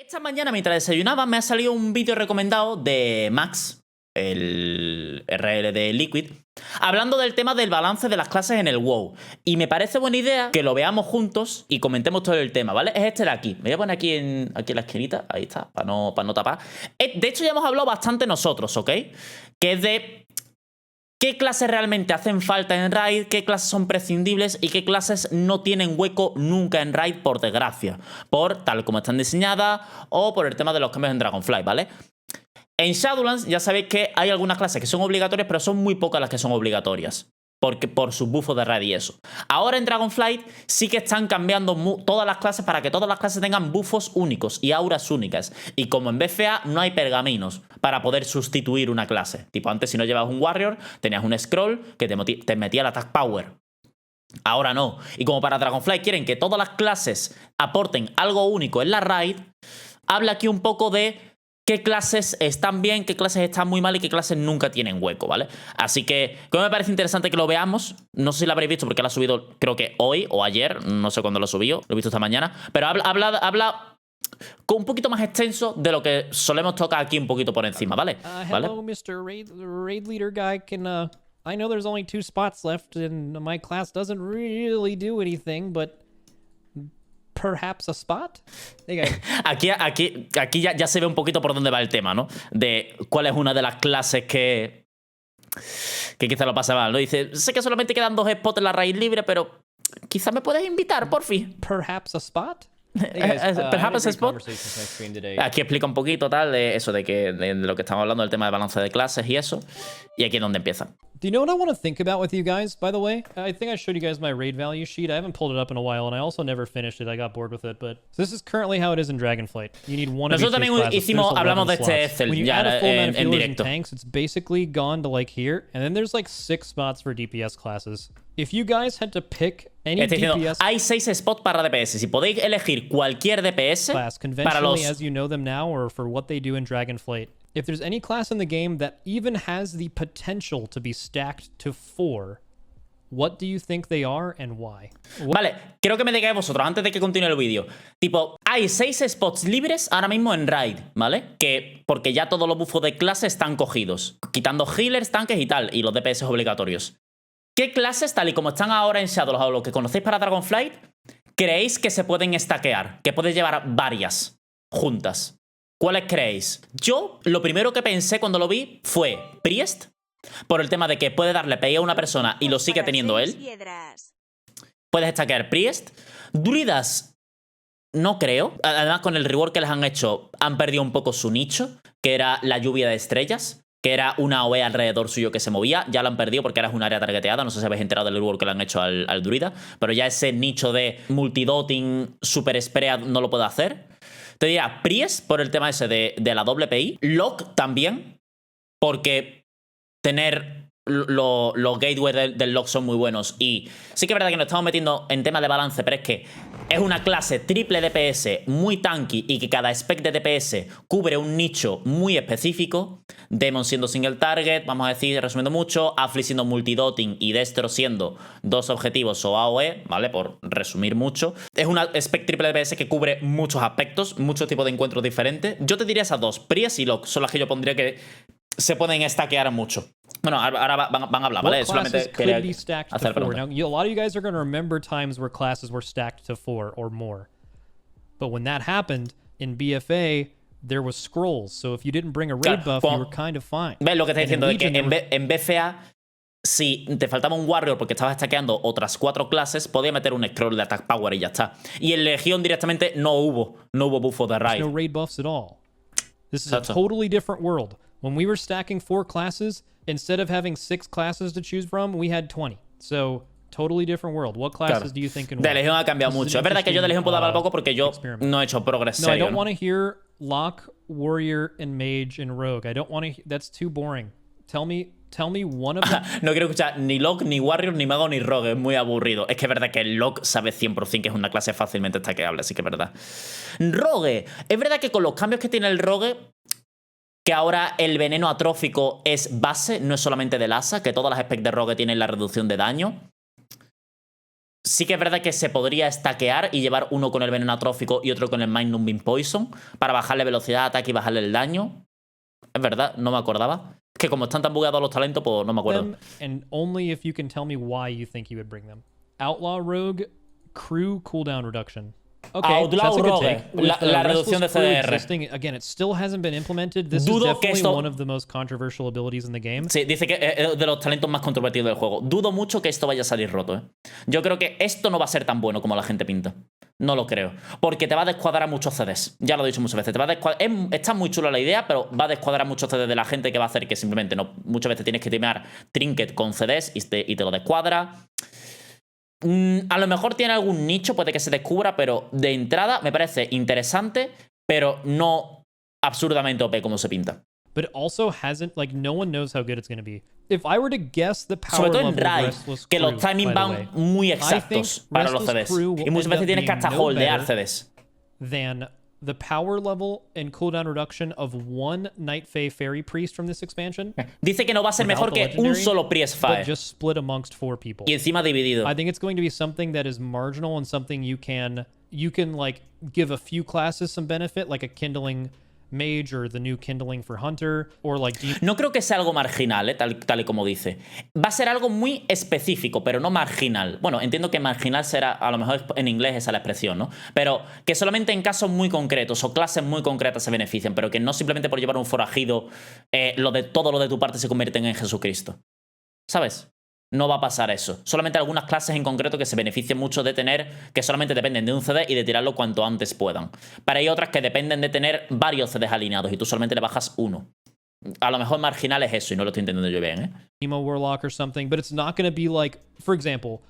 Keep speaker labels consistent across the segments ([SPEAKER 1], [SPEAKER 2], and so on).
[SPEAKER 1] Esta mañana, mientras desayunaba, me ha salido un vídeo recomendado de Max, el RL de Liquid, hablando del tema del balance de las clases en el WoW. Y me parece buena idea que lo veamos juntos y comentemos todo el tema, ¿vale? Es este de aquí. Me voy a poner aquí en la esquinita, ahí está, para no tapar. De hecho, ya hemos hablado bastante nosotros, ¿ok? Que es de qué clases realmente hacen falta en Raid, qué clases son prescindibles y qué clases no tienen hueco nunca en Raid, por desgracia. Por tal como están diseñadas o por el tema de los cambios en Dragonflight, ¿vale? En Shadowlands ya sabéis que hay algunas clases que son obligatorias, pero son muy pocas las que son obligatorias. Por sus buffos de raid y eso. Ahora en Dragonflight sí que están cambiando todas las clases para que todas las clases tengan buffos únicos y auras únicas. Y como en BFA no hay pergaminos para poder sustituir una clase. Tipo, antes si no llevabas un Warrior, tenías un Scroll que te metía el Attack Power. Ahora no. Y como para Dragonflight quieren que todas las clases aporten algo único en la raid, habla aquí un poco de qué clases están bien, qué clases están muy mal y qué clases nunca tienen hueco, ¿vale? Así que, como me parece interesante que lo veamos, no sé si lo habréis visto porque lo ha subido creo que hoy o ayer, no sé cuándo lo subió, lo he visto esta mañana, pero habla con un poquito más extenso de lo que solemos tocar aquí un poquito por encima, ¿vale?
[SPEAKER 2] Hello, Mr. Raid Leader guy. I know there's only 2 spots left and my class doesn't really do anything, but perhaps a spot? Hey guys.
[SPEAKER 1] Aquí ya se ve un poquito por dónde va el tema, ¿no? De cuál es una de las clases que quizá lo pasa mal, ¿no? Dice, sé que solamente quedan 2 spots en la raid libre, pero quizá me puedes invitar, por fin.
[SPEAKER 2] Perhaps a spot?
[SPEAKER 1] Perhaps a spot. Aquí explica un poquito tal de eso, de lo que estamos hablando, del tema de balance de clases y eso. Y aquí es donde empieza.
[SPEAKER 2] Do you know what I want to think about with you guys, by the way? I think I showed you guys my raid value sheet. I haven't pulled it up in a while, and I also never finished it. I got bored with it, but so this is currently how it is in Dragonflight. You need one of each
[SPEAKER 1] Nosotros también hablamos de este Excel
[SPEAKER 2] when you add a full amount of
[SPEAKER 1] en
[SPEAKER 2] healers
[SPEAKER 1] directo.
[SPEAKER 2] and tanks, it's basically gone to like here, and then there's like 6 spots for DPS classes. If you guys had to pick any DPS
[SPEAKER 1] hay 6 spots para DPS. Si podéis elegir cualquier DPS
[SPEAKER 2] class,
[SPEAKER 1] para los...
[SPEAKER 2] conventionally as you know them now, or for what they do in Dragonflight, if there's any class in the game that even has the potential to be stacked to 4, what do you think they are and why?
[SPEAKER 1] Vale, creo que me digáis vosotros antes de que continúe el vídeo. Tipo, hay 6 spots libres ahora mismo en Raid, ¿vale? Porque ya todos los buffos de clase están cogidos, quitando healers, tanques y tal, y los DPS obligatorios. ¿Qué clases, tal y como están ahora en Shadowlands o lo que conocéis para Dragonflight, creéis que se pueden stackear? Que puedes llevar varias juntas. ¿Cuáles creéis? Yo, lo primero que pensé cuando lo vi fue Priest, por el tema de que puede darle PI a una persona y lo sigue teniendo él. Puedes stackear Priest. Druidas, no creo. Además, con el rework que les han hecho, han perdido un poco su nicho, que era la lluvia de estrellas, que era una OE alrededor suyo que se movía. Ya lo han perdido porque ahora es un área targeteada. No sé si habéis enterado del rework que le han hecho al druida, pero ya ese nicho de multidotting, super spread no lo puede hacer. Te diría Priest por el tema ese de la doble PI. Locke también, porque tener los gateways del Locke son muy buenos. Y sí que es verdad que nos estamos metiendo en temas de balance, pero es que es una clase triple DPS muy tanky y que cada spec de DPS cubre un nicho muy específico. Demon siendo single target, vamos a decir, resumiendo mucho. Affli siendo multidotting y Destro siendo 2 objetivos o AOE, ¿vale? Por resumir mucho. Es una spec triple DPS que cubre muchos aspectos, muchos tipos de encuentros diferentes. Yo te diría esas dos, Priest y Locke, son las que yo pondría que se pueden stackear mucho. Bueno, ahora van a hablar, ¿vale? Solamente quería hacer preguntas.
[SPEAKER 2] Now, a lot of you guys are going to remember times where classes were stacked to 4 or more. But when that happened, in BFA, there was scrolls. So if you didn't bring a raid buff, you were kind of fine.
[SPEAKER 1] ¿Ves lo que está diciendo? De que en BFA, si te faltaba un Warrior porque estabas stackeando otras 4 clases, podía meter un scroll de Attack Power y ya está. Y en Legión directamente no hubo buffo de raid.
[SPEAKER 2] No raid buffs at all. This is a totally different world. When we were stacking 4 classes, instead of having 6 classes to choose from, we had 20. So, totally different world. What classes do you think and why?
[SPEAKER 1] De Legión ha cambiado mucho. Es verdad que yo de Legión puedo hablar poco porque yo no he hecho progress serio.
[SPEAKER 2] No, I don't want to hear Lock, Warrior, and Mage and Rogue. I don't want to... That's too boring. Tell me one of them.
[SPEAKER 1] No quiero escuchar ni Locke, ni Warrior, ni Mago, ni Rogue. Es muy aburrido. Es que es verdad que el Locke sabe 100% que es una clase fácilmente stackeable, así que es verdad. Rogue. Es verdad que con los cambios que tiene el Rogue, que ahora el veneno atrófico es base, no es solamente del asa, que todas las specs de Rogue tienen la reducción de daño. Sí que es verdad que se podría stackear y llevar uno con el veneno atrófico y otro con el Mind Numbing Poison para bajarle velocidad de ataque y bajarle el daño. Es verdad, no me acordaba. Es que como están tan bugueados los talentos, pues no me acuerdo.
[SPEAKER 2] Them, and only if you can tell me why you think you would bring them. Outlaw Rogue, crew cooldown reduction. Okay,
[SPEAKER 1] Outlaw
[SPEAKER 2] that's a good
[SPEAKER 1] Rogue,
[SPEAKER 2] take. With,
[SPEAKER 1] la reducción de
[SPEAKER 2] Restless Crew
[SPEAKER 1] CDR.
[SPEAKER 2] existing, again, it still hasn't been implemented. This
[SPEAKER 1] Dudo
[SPEAKER 2] is
[SPEAKER 1] que
[SPEAKER 2] definitely
[SPEAKER 1] esto-
[SPEAKER 2] one of the most controversial abilities in the game.
[SPEAKER 1] Sí, dice que es de los talentos más controvertidos del juego. Dudo mucho que esto vaya a salir roto, ¿eh? Yo creo que esto no va a ser tan bueno como la gente pinta. No lo creo. Porque te va a descuadrar muchos CDs. Ya lo he dicho muchas veces. Te va a está muy chula la idea, pero va a descuadrar muchos CDs de la gente que va a hacer que simplemente no. Muchas veces tienes que timear Trinket con CDs y te lo descuadra. A lo mejor tiene algún nicho, puede que se descubra, pero de entrada me parece interesante, pero no absurdamente OP como se pinta.
[SPEAKER 2] But it also hasn't, like, no one knows how good it's going to be. If I were to guess the power
[SPEAKER 1] Sobre todo
[SPEAKER 2] level
[SPEAKER 1] en
[SPEAKER 2] of
[SPEAKER 1] Raid,
[SPEAKER 2] Restless
[SPEAKER 1] que
[SPEAKER 2] Crew,
[SPEAKER 1] los timing
[SPEAKER 2] by the
[SPEAKER 1] van
[SPEAKER 2] way,
[SPEAKER 1] muy
[SPEAKER 2] I think
[SPEAKER 1] exactos para los
[SPEAKER 2] Restless
[SPEAKER 1] CDs.
[SPEAKER 2] Crew will
[SPEAKER 1] Y muchas
[SPEAKER 2] end
[SPEAKER 1] veces
[SPEAKER 2] up
[SPEAKER 1] tienes que
[SPEAKER 2] being
[SPEAKER 1] hasta
[SPEAKER 2] no
[SPEAKER 1] holdear
[SPEAKER 2] better
[SPEAKER 1] CDs.
[SPEAKER 2] than the power level and cooldown reduction of one Night Fae Fairy Priest from this expansion.
[SPEAKER 1] Dice que no va a ser
[SPEAKER 2] without
[SPEAKER 1] mejor
[SPEAKER 2] the
[SPEAKER 1] que un
[SPEAKER 2] legendary,
[SPEAKER 1] solo Priest
[SPEAKER 2] but
[SPEAKER 1] Fire.
[SPEAKER 2] just split amongst 4 people.
[SPEAKER 1] Y encima dividido.
[SPEAKER 2] I think it's going to be something that is marginal and something you can like give a few classes some benefit, like a Kindling Mage or the new Kindling for Hunter, or like
[SPEAKER 1] No creo que sea algo marginal, tal y como dice. Va a ser algo muy específico, pero no marginal. Bueno, entiendo que marginal será, a lo mejor en inglés esa es la expresión, ¿no? Pero que solamente en casos muy concretos o clases muy concretas se benefician, pero que no simplemente por llevar un forajido todo lo de tu parte se convierten en Jesucristo. ¿Sabes? No va a pasar eso. Solamente algunas clases en concreto que se beneficien mucho de tener, que solamente dependen de un CD y de tirarlo cuanto antes puedan. Pero hay otras que dependen de tener varios CDs alineados y tú solamente le bajas uno. A lo mejor marginal es eso y no lo estoy entendiendo yo bien, ¿eh?
[SPEAKER 2] Emo Warlock or something, but it's not going to be like, for example,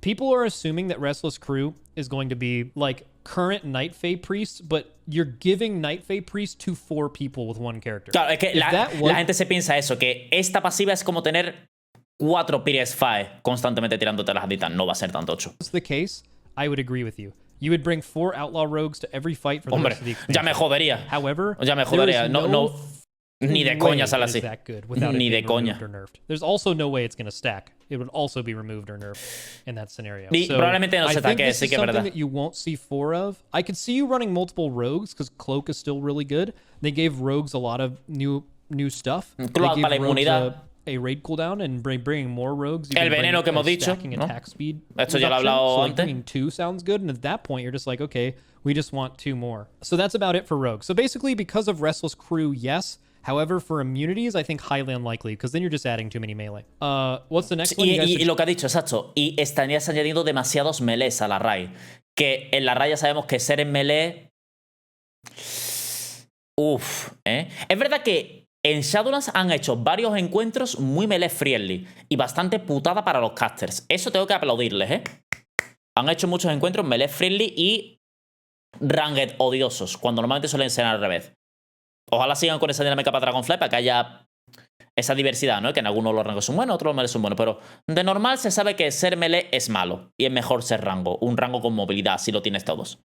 [SPEAKER 2] people are assuming that Restless Crew is going to be like current Night Fae priests, but you're giving Night Fae priests to 4 people with one character.
[SPEAKER 1] Claro, es que
[SPEAKER 2] If that was-
[SPEAKER 1] la gente se piensa eso, que esta pasiva es como tener 4 Priest Fire constantemente tirándote las haditas. No va a ser tan tocho.
[SPEAKER 2] If that's the case, I would agree with you. You would bring 4 Outlaw Rogues to every fight for the
[SPEAKER 1] Hombre,
[SPEAKER 2] rest of the
[SPEAKER 1] ya me
[SPEAKER 2] expansion.
[SPEAKER 1] jodería.
[SPEAKER 2] However,
[SPEAKER 1] Ya me
[SPEAKER 2] there
[SPEAKER 1] jodería.
[SPEAKER 2] is
[SPEAKER 1] No, ni de
[SPEAKER 2] way
[SPEAKER 1] coña sale
[SPEAKER 2] it is
[SPEAKER 1] así.
[SPEAKER 2] that good without it
[SPEAKER 1] Ni de
[SPEAKER 2] being
[SPEAKER 1] coña.
[SPEAKER 2] removed or nerfed. There's also no way it's going to stack. It would also be removed or nerfed in that scenario.
[SPEAKER 1] Y probablemente no
[SPEAKER 2] I
[SPEAKER 1] se
[SPEAKER 2] think
[SPEAKER 1] taquee,
[SPEAKER 2] this
[SPEAKER 1] sí
[SPEAKER 2] is
[SPEAKER 1] que es
[SPEAKER 2] something
[SPEAKER 1] verdad.
[SPEAKER 2] that you won't see 4 of. I could see you running multiple rogues because Cloak is still really good. They gave rogues a lot of new stuff. They
[SPEAKER 1] Cloak
[SPEAKER 2] gave
[SPEAKER 1] para la
[SPEAKER 2] rogues
[SPEAKER 1] inmunidad.
[SPEAKER 2] a raid cooldown and bringing more rogues. You
[SPEAKER 1] El
[SPEAKER 2] can bring
[SPEAKER 1] veneno que hemos
[SPEAKER 2] a
[SPEAKER 1] dicho,
[SPEAKER 2] stacking
[SPEAKER 1] ¿no?
[SPEAKER 2] attack speed
[SPEAKER 1] Esto ya lo he
[SPEAKER 2] reduction.
[SPEAKER 1] hablado
[SPEAKER 2] So like
[SPEAKER 1] antes.
[SPEAKER 2] bringing 2 sounds good, and at that point you're just like, okay, we just want 2 more. So that's about it for rogues. So basically, because of Restless Crew, yes. However, for immunities, I think highly unlikely, because then you're just adding too many melee. What's the next one? You guys
[SPEAKER 1] Y lo que ha dicho, exacto. Y estarías añadiendo demasiados melees a la raid. Que en la raid ya sabemos que ser en melee. Uf, ¿eh? Es verdad que en Shadowlands han hecho varios encuentros muy melee friendly y bastante putada para los casters. Eso tengo que aplaudirles, ¿eh? Han hecho muchos encuentros melee friendly y ranged odiosos, cuando normalmente suelen ser al revés. Ojalá sigan con esa dinámica para Dragonfly para que haya esa diversidad, ¿no? Que en algunos los rangos son buenos, otros los melees son buenos. Pero de normal se sabe que ser melee es malo. Y es mejor ser rango. Un rango con movilidad, si lo tienes todos.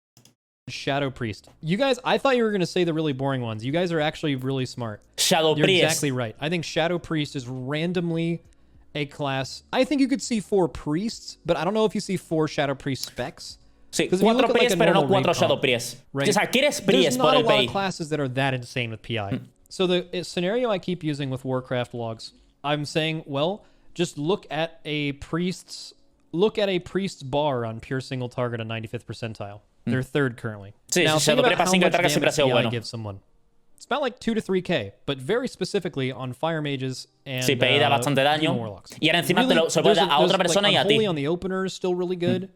[SPEAKER 2] Shadow Priest. You guys, I thought you were going to say the really boring ones. You guys are actually really smart.
[SPEAKER 1] Shadow
[SPEAKER 2] You're
[SPEAKER 1] Priest.
[SPEAKER 2] exactly right. I think Shadow Priest is randomly a class. I think you could see 4 priests, but I don't know if you see 4 Shadow Priest specs.
[SPEAKER 1] Sí,
[SPEAKER 2] 'Cause if you
[SPEAKER 1] 4
[SPEAKER 2] look at, like,
[SPEAKER 1] Priest,
[SPEAKER 2] a
[SPEAKER 1] pero no
[SPEAKER 2] normal
[SPEAKER 1] 4
[SPEAKER 2] raid
[SPEAKER 1] Shadow
[SPEAKER 2] comp,
[SPEAKER 1] Priest.
[SPEAKER 2] right?
[SPEAKER 1] O sea, quieres
[SPEAKER 2] There's
[SPEAKER 1] Priest
[SPEAKER 2] not
[SPEAKER 1] por
[SPEAKER 2] a
[SPEAKER 1] el
[SPEAKER 2] lot
[SPEAKER 1] PI.
[SPEAKER 2] of classes that are that insane with PI. So the scenario I keep using with Warcraft logs, I'm saying, well, just look at a priest's bar on pure single target on 95th percentile. They're 3rd currently.
[SPEAKER 1] Sí,
[SPEAKER 2] now,
[SPEAKER 1] Shadow
[SPEAKER 2] think about
[SPEAKER 1] Priest para
[SPEAKER 2] how
[SPEAKER 1] single
[SPEAKER 2] much
[SPEAKER 1] target siempre ha
[SPEAKER 2] damage
[SPEAKER 1] sido
[SPEAKER 2] PI
[SPEAKER 1] bueno.
[SPEAKER 2] gives someone. It's about like 2 to 3k, but very specifically on fire mages and
[SPEAKER 1] Sí, PI da bastante daño.
[SPEAKER 2] demon warlocks.
[SPEAKER 1] Y ahora encima se lo puedes
[SPEAKER 2] there's
[SPEAKER 1] dar a otra
[SPEAKER 2] there's,
[SPEAKER 1] persona y a ti.
[SPEAKER 2] Unholy on the opener is still really good.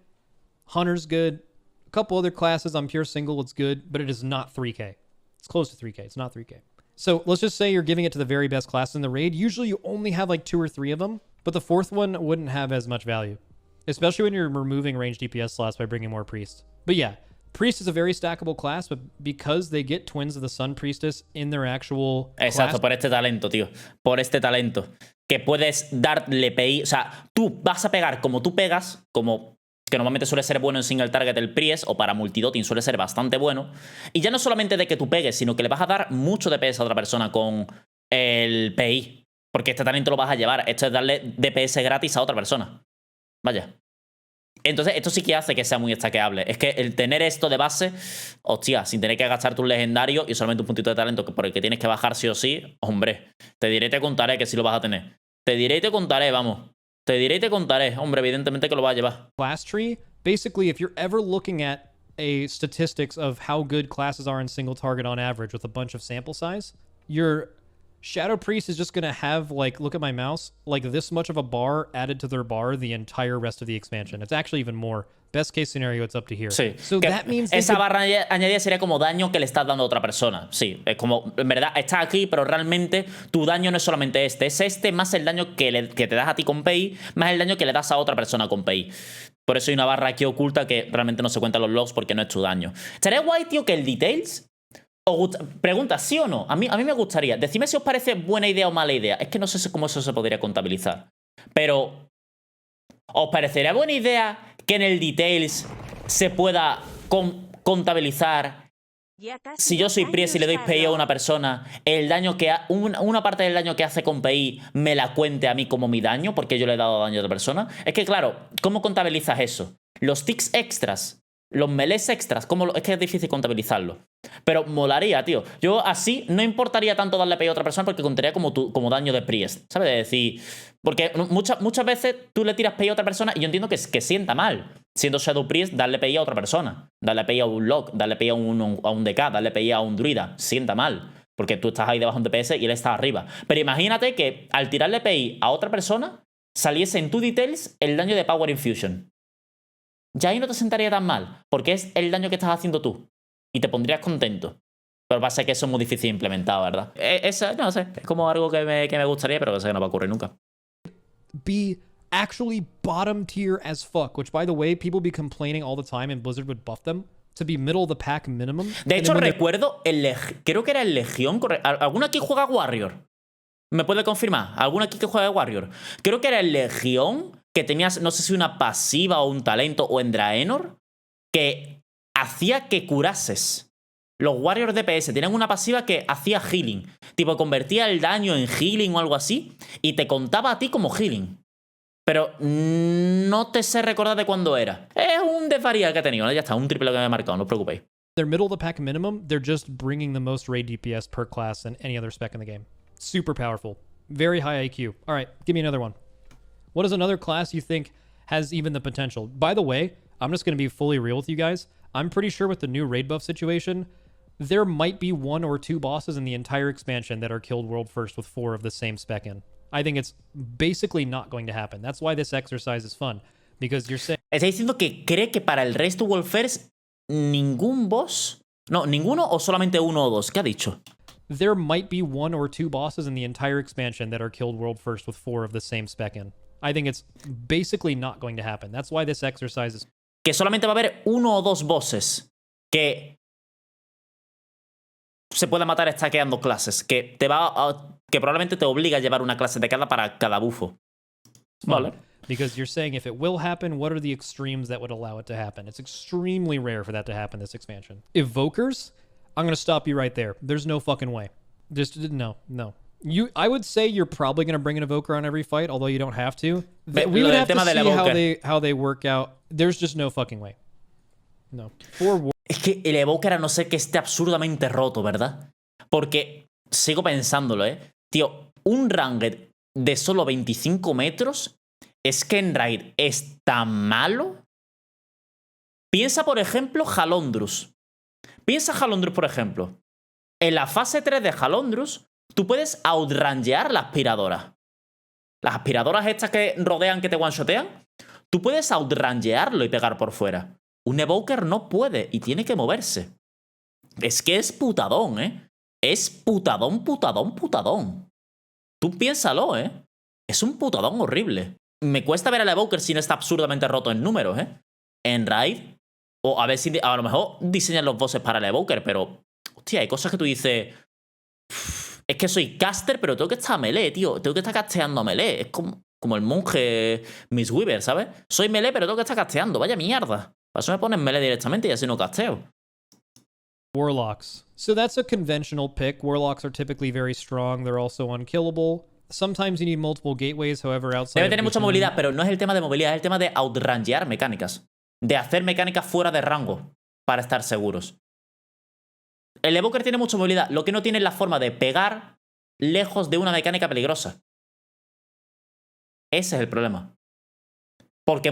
[SPEAKER 2] Hunter's good. A couple other classes on pure single, it's good, but it is not 3k. It's close to 3k. It's not 3k. So let's just say you're giving it to the very best class in the raid. Usually you only have like 2 or 3 of them, but the 4th one wouldn't have as much value, especially when you're removing ranged DPS slots by bringing more priest. But yeah, priest is a very stackable class, but because they get Twins of the Sun Priestess in their actual
[SPEAKER 1] Exacto,
[SPEAKER 2] class,
[SPEAKER 1] por este talento, tío. Por este talento. Que puedes darle PI. O sea, tú vas a pegar como tú pegas, como que normalmente suele ser bueno en single target el Priest, o para multidotting suele ser bastante bueno. Y ya no solamente de que tú pegues, sino que le vas a dar mucho DPS a otra persona con el PI. Porque este talento lo vas a llevar. Esto es darle DPS gratis a otra persona. Vaya. Entonces, esto sí que hace que sea muy stackeable. Es que el tener esto de base, hostia, sin tener que gastar tus legendarios y solamente un puntito de talento por el que tienes que bajar sí o sí, hombre, te diré y te contaré que sí lo vas a tener. Te diré y te contaré, vamos. Te diré y te contaré. Hombre, evidentemente que lo vas a llevar.
[SPEAKER 2] Class tree, basically, if you're ever looking at a statistics of how good classes are in single target on average with a bunch of sample size, your Shadow Priest is just going to have, like, look at my mouse, like this much of a bar added to their bar the entire rest of the expansion. It's actually even more. Best case scenario, it's up to here.
[SPEAKER 1] Sí.
[SPEAKER 2] So
[SPEAKER 1] que
[SPEAKER 2] that means
[SPEAKER 1] esa barra añadida sería como daño que le estás dando a otra persona. Sí, es como, en verdad, está aquí, pero realmente tu daño no es solamente este. Es este más el daño que te das a ti con PI, más el daño que le das a otra persona con PI. Por eso hay una barra aquí oculta que realmente no se cuentan los logs porque no es tu daño. Estaría guay, tío, que el Details... Pregunta, ¿sí o no? A mí me gustaría. Decidme si os parece buena idea o mala idea. Es que no sé cómo eso se podría contabilizar. Pero, ¿os parecería buena idea que en el Details se pueda contabilizar si yo soy Priest y le doy PI a una persona, el daño que una parte del daño que hace con PI me la cuente a mí como mi daño porque yo le he dado daño a otra persona? Es que claro, ¿cómo contabilizas eso? Los ticks extras, los melees extras, es que es difícil contabilizarlo. Pero molaría, tío. Yo así no importaría tanto darle PI a otra persona porque contaría como daño de Priest, ¿sabes? De decir... Porque muchas veces tú le tiras PI a otra persona y yo entiendo que sienta mal. Siendo Shadow Priest, darle PI a otra persona. Darle PI a un Log, darle PI a un DK, darle PI a un Druida. Sienta mal. Porque tú estás ahí debajo de DPS y él está arriba. Pero imagínate que al tirarle PI a otra persona saliese en tu Details el daño de Power Infusion. Ya ahí no te sentaría tan mal, porque es el daño que estás haciendo tú. Y te pondrías contento. Pero pasa que eso es muy difícil de implementar, ¿verdad? No sé, es como algo que me gustaría, pero que sé que no va a ocurrir nunca.
[SPEAKER 2] Be actually bottom tier as fuck, which, by the way, people be complaining all the time and Blizzard would buff them to be middle of the pack minimum.
[SPEAKER 1] De hecho, recuerdo, creo que era el Legión. ¿Alguno aquí juega Warrior? ¿Me puede confirmar? ¿Alguno aquí que juega Warrior? Creo que era el Legión que tenías, no sé si una pasiva o un talento o en Draenor, que hacía que curases. Los Warriors DPS tenían una pasiva que hacía healing. Tipo, convertía el daño en healing o algo así y te contaba a ti como healing. Pero no te sé recordar de cuándo era. Es un desvaría que he tenido, ¿no? Ya está, un triple que me he marcado, no os preocupéis.
[SPEAKER 2] They're middle of the pack minimum. They're just bringing the most raid DPS per class than any other spec in the game. Super powerful. Very high IQ. All right, give me another one. What is another class you think has even the potential? By the way, I'm just going to be fully real with you guys. I'm pretty sure with the new raid buff situation, there might be 1 or 2 bosses in the entire expansion that are killed world first with 4 of the same spec in. I think it's basically not going to happen. That's why this exercise is fun. Because you're saying...
[SPEAKER 1] Está diciendo que cree que para el resto world first ningún boss... No, ninguno o solamente 1 o 2. ¿Qué ha dicho?
[SPEAKER 2] There might be 1 or 2 bosses in the entire expansion that are killed world first with 4 of the same spec in. I think it's basically not going to happen. That's why this exercise is...
[SPEAKER 1] Que solamente va a haber 1 o 2 bosses que se pueda matar stackeando clases. Que que probablemente te obliga a llevar una clase de para cada bufo. Vale.
[SPEAKER 2] Because you're saying if it will happen, what are the extremes that would allow it to happen? It's extremely rare for that to happen this expansion. Evokers? I'm going to stop you right there. There's no fucking way. Just no. I would say you're probably going to bring an evoker on every fight, although you don't have to. We would have to see how they work out. There's just no fucking way. No.
[SPEAKER 1] Es que el evoker a no ser que esté absurdamente roto, ¿verdad? Porque sigo pensándolo, ¿eh? Tío, un ranged de solo 25 metros es que en raid es tan malo. Piensa, por ejemplo, Halondrus. Piensa Halondrus, por ejemplo. En la fase 3 de Halondrus, tú puedes outrangear la aspiradora. Las aspiradoras estas que rodean, que te one-shotean, tú puedes outrangearlo y pegar por fuera. Un evoker no puede y tiene que moverse. Es que es putadón, ¿eh? Es putadón. Tú piénsalo, ¿eh? Es un putadón horrible. Me cuesta ver al evoker si no está absurdamente roto en números, ¿eh? En raid. O a ver si a lo mejor diseñan los bosses para el evoker, pero... Hostia, hay cosas que tú dices... Es que soy caster, pero tengo que estar a melee, tío. Tengo que estar casteando a melee. Es como el monje Mistweaver, ¿sabes? Soy melee, pero tengo que estar casteando. Vaya mierda. Para eso me ponen melee directamente y así no casteo.
[SPEAKER 2] Warlocks. So that's a conventional pick. Warlocks are typically very strong. They're also unkillable. Sometimes you need multiple gateways, however, outside
[SPEAKER 1] Debe
[SPEAKER 2] of
[SPEAKER 1] tener mucha
[SPEAKER 2] just
[SPEAKER 1] movilidad, pero no es el tema de movilidad, es el tema de outrangear mecánicas. De hacer mecánicas fuera de rango para estar seguros. El Evoker tiene mucha movilidad, lo que no tiene es la forma de pegar lejos de una mecánica peligrosa. Ese es el problema. Porque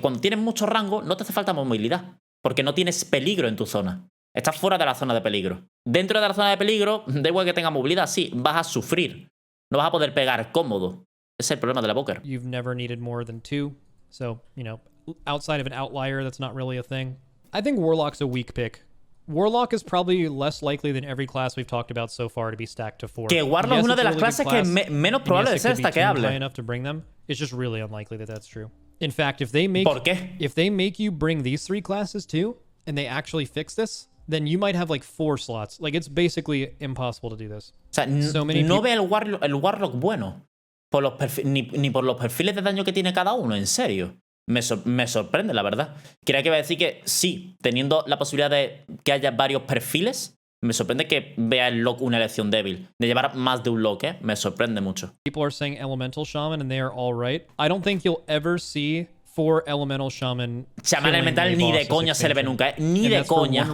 [SPEAKER 1] cuando tienes mucho rango no te hace falta movilidad. Porque no tienes peligro en tu zona. Estás fuera de la zona de peligro. Dentro de la zona de peligro, da igual que tenga movilidad, sí, vas a sufrir. No vas a poder pegar cómodo. Ese es el problema de la Evoker.
[SPEAKER 2] You've never needed more than 2. So, you know, outside of an outlier, that's not really a thing. I think Warlock's a weak pick. Warlock is probably less likely than every class we've talked about so far to be stacked to 4.
[SPEAKER 1] Que Warlock es una de las clases que es menos probable de ser
[SPEAKER 2] high
[SPEAKER 1] stackeable.
[SPEAKER 2] enough to bring them. It's just really unlikely that that's true. In fact, if they make
[SPEAKER 1] ¿Por qué?
[SPEAKER 2] if they make you bring these 3 classes too, and they actually fix this, then you might have like 4 slots. Like it's basically impossible to do this.
[SPEAKER 1] O sea,
[SPEAKER 2] So many
[SPEAKER 1] no ve el Warlock bueno. Por los ni por los perfiles de daño que tiene cada uno, en serio. Me sorprende, la verdad. Creía que iba a decir que sí, teniendo la posibilidad de que haya varios perfiles, me sorprende que vea el lock una elección débil. De llevar más de un lock, ¿eh? Me sorprende mucho.
[SPEAKER 2] People are saying Elemental Shaman, and they are all right. I don't think you'll ever see 4 Elemental Shaman.
[SPEAKER 1] Shaman Elemental ni de coña se le ve nunca, ¿eh? Ni de coña.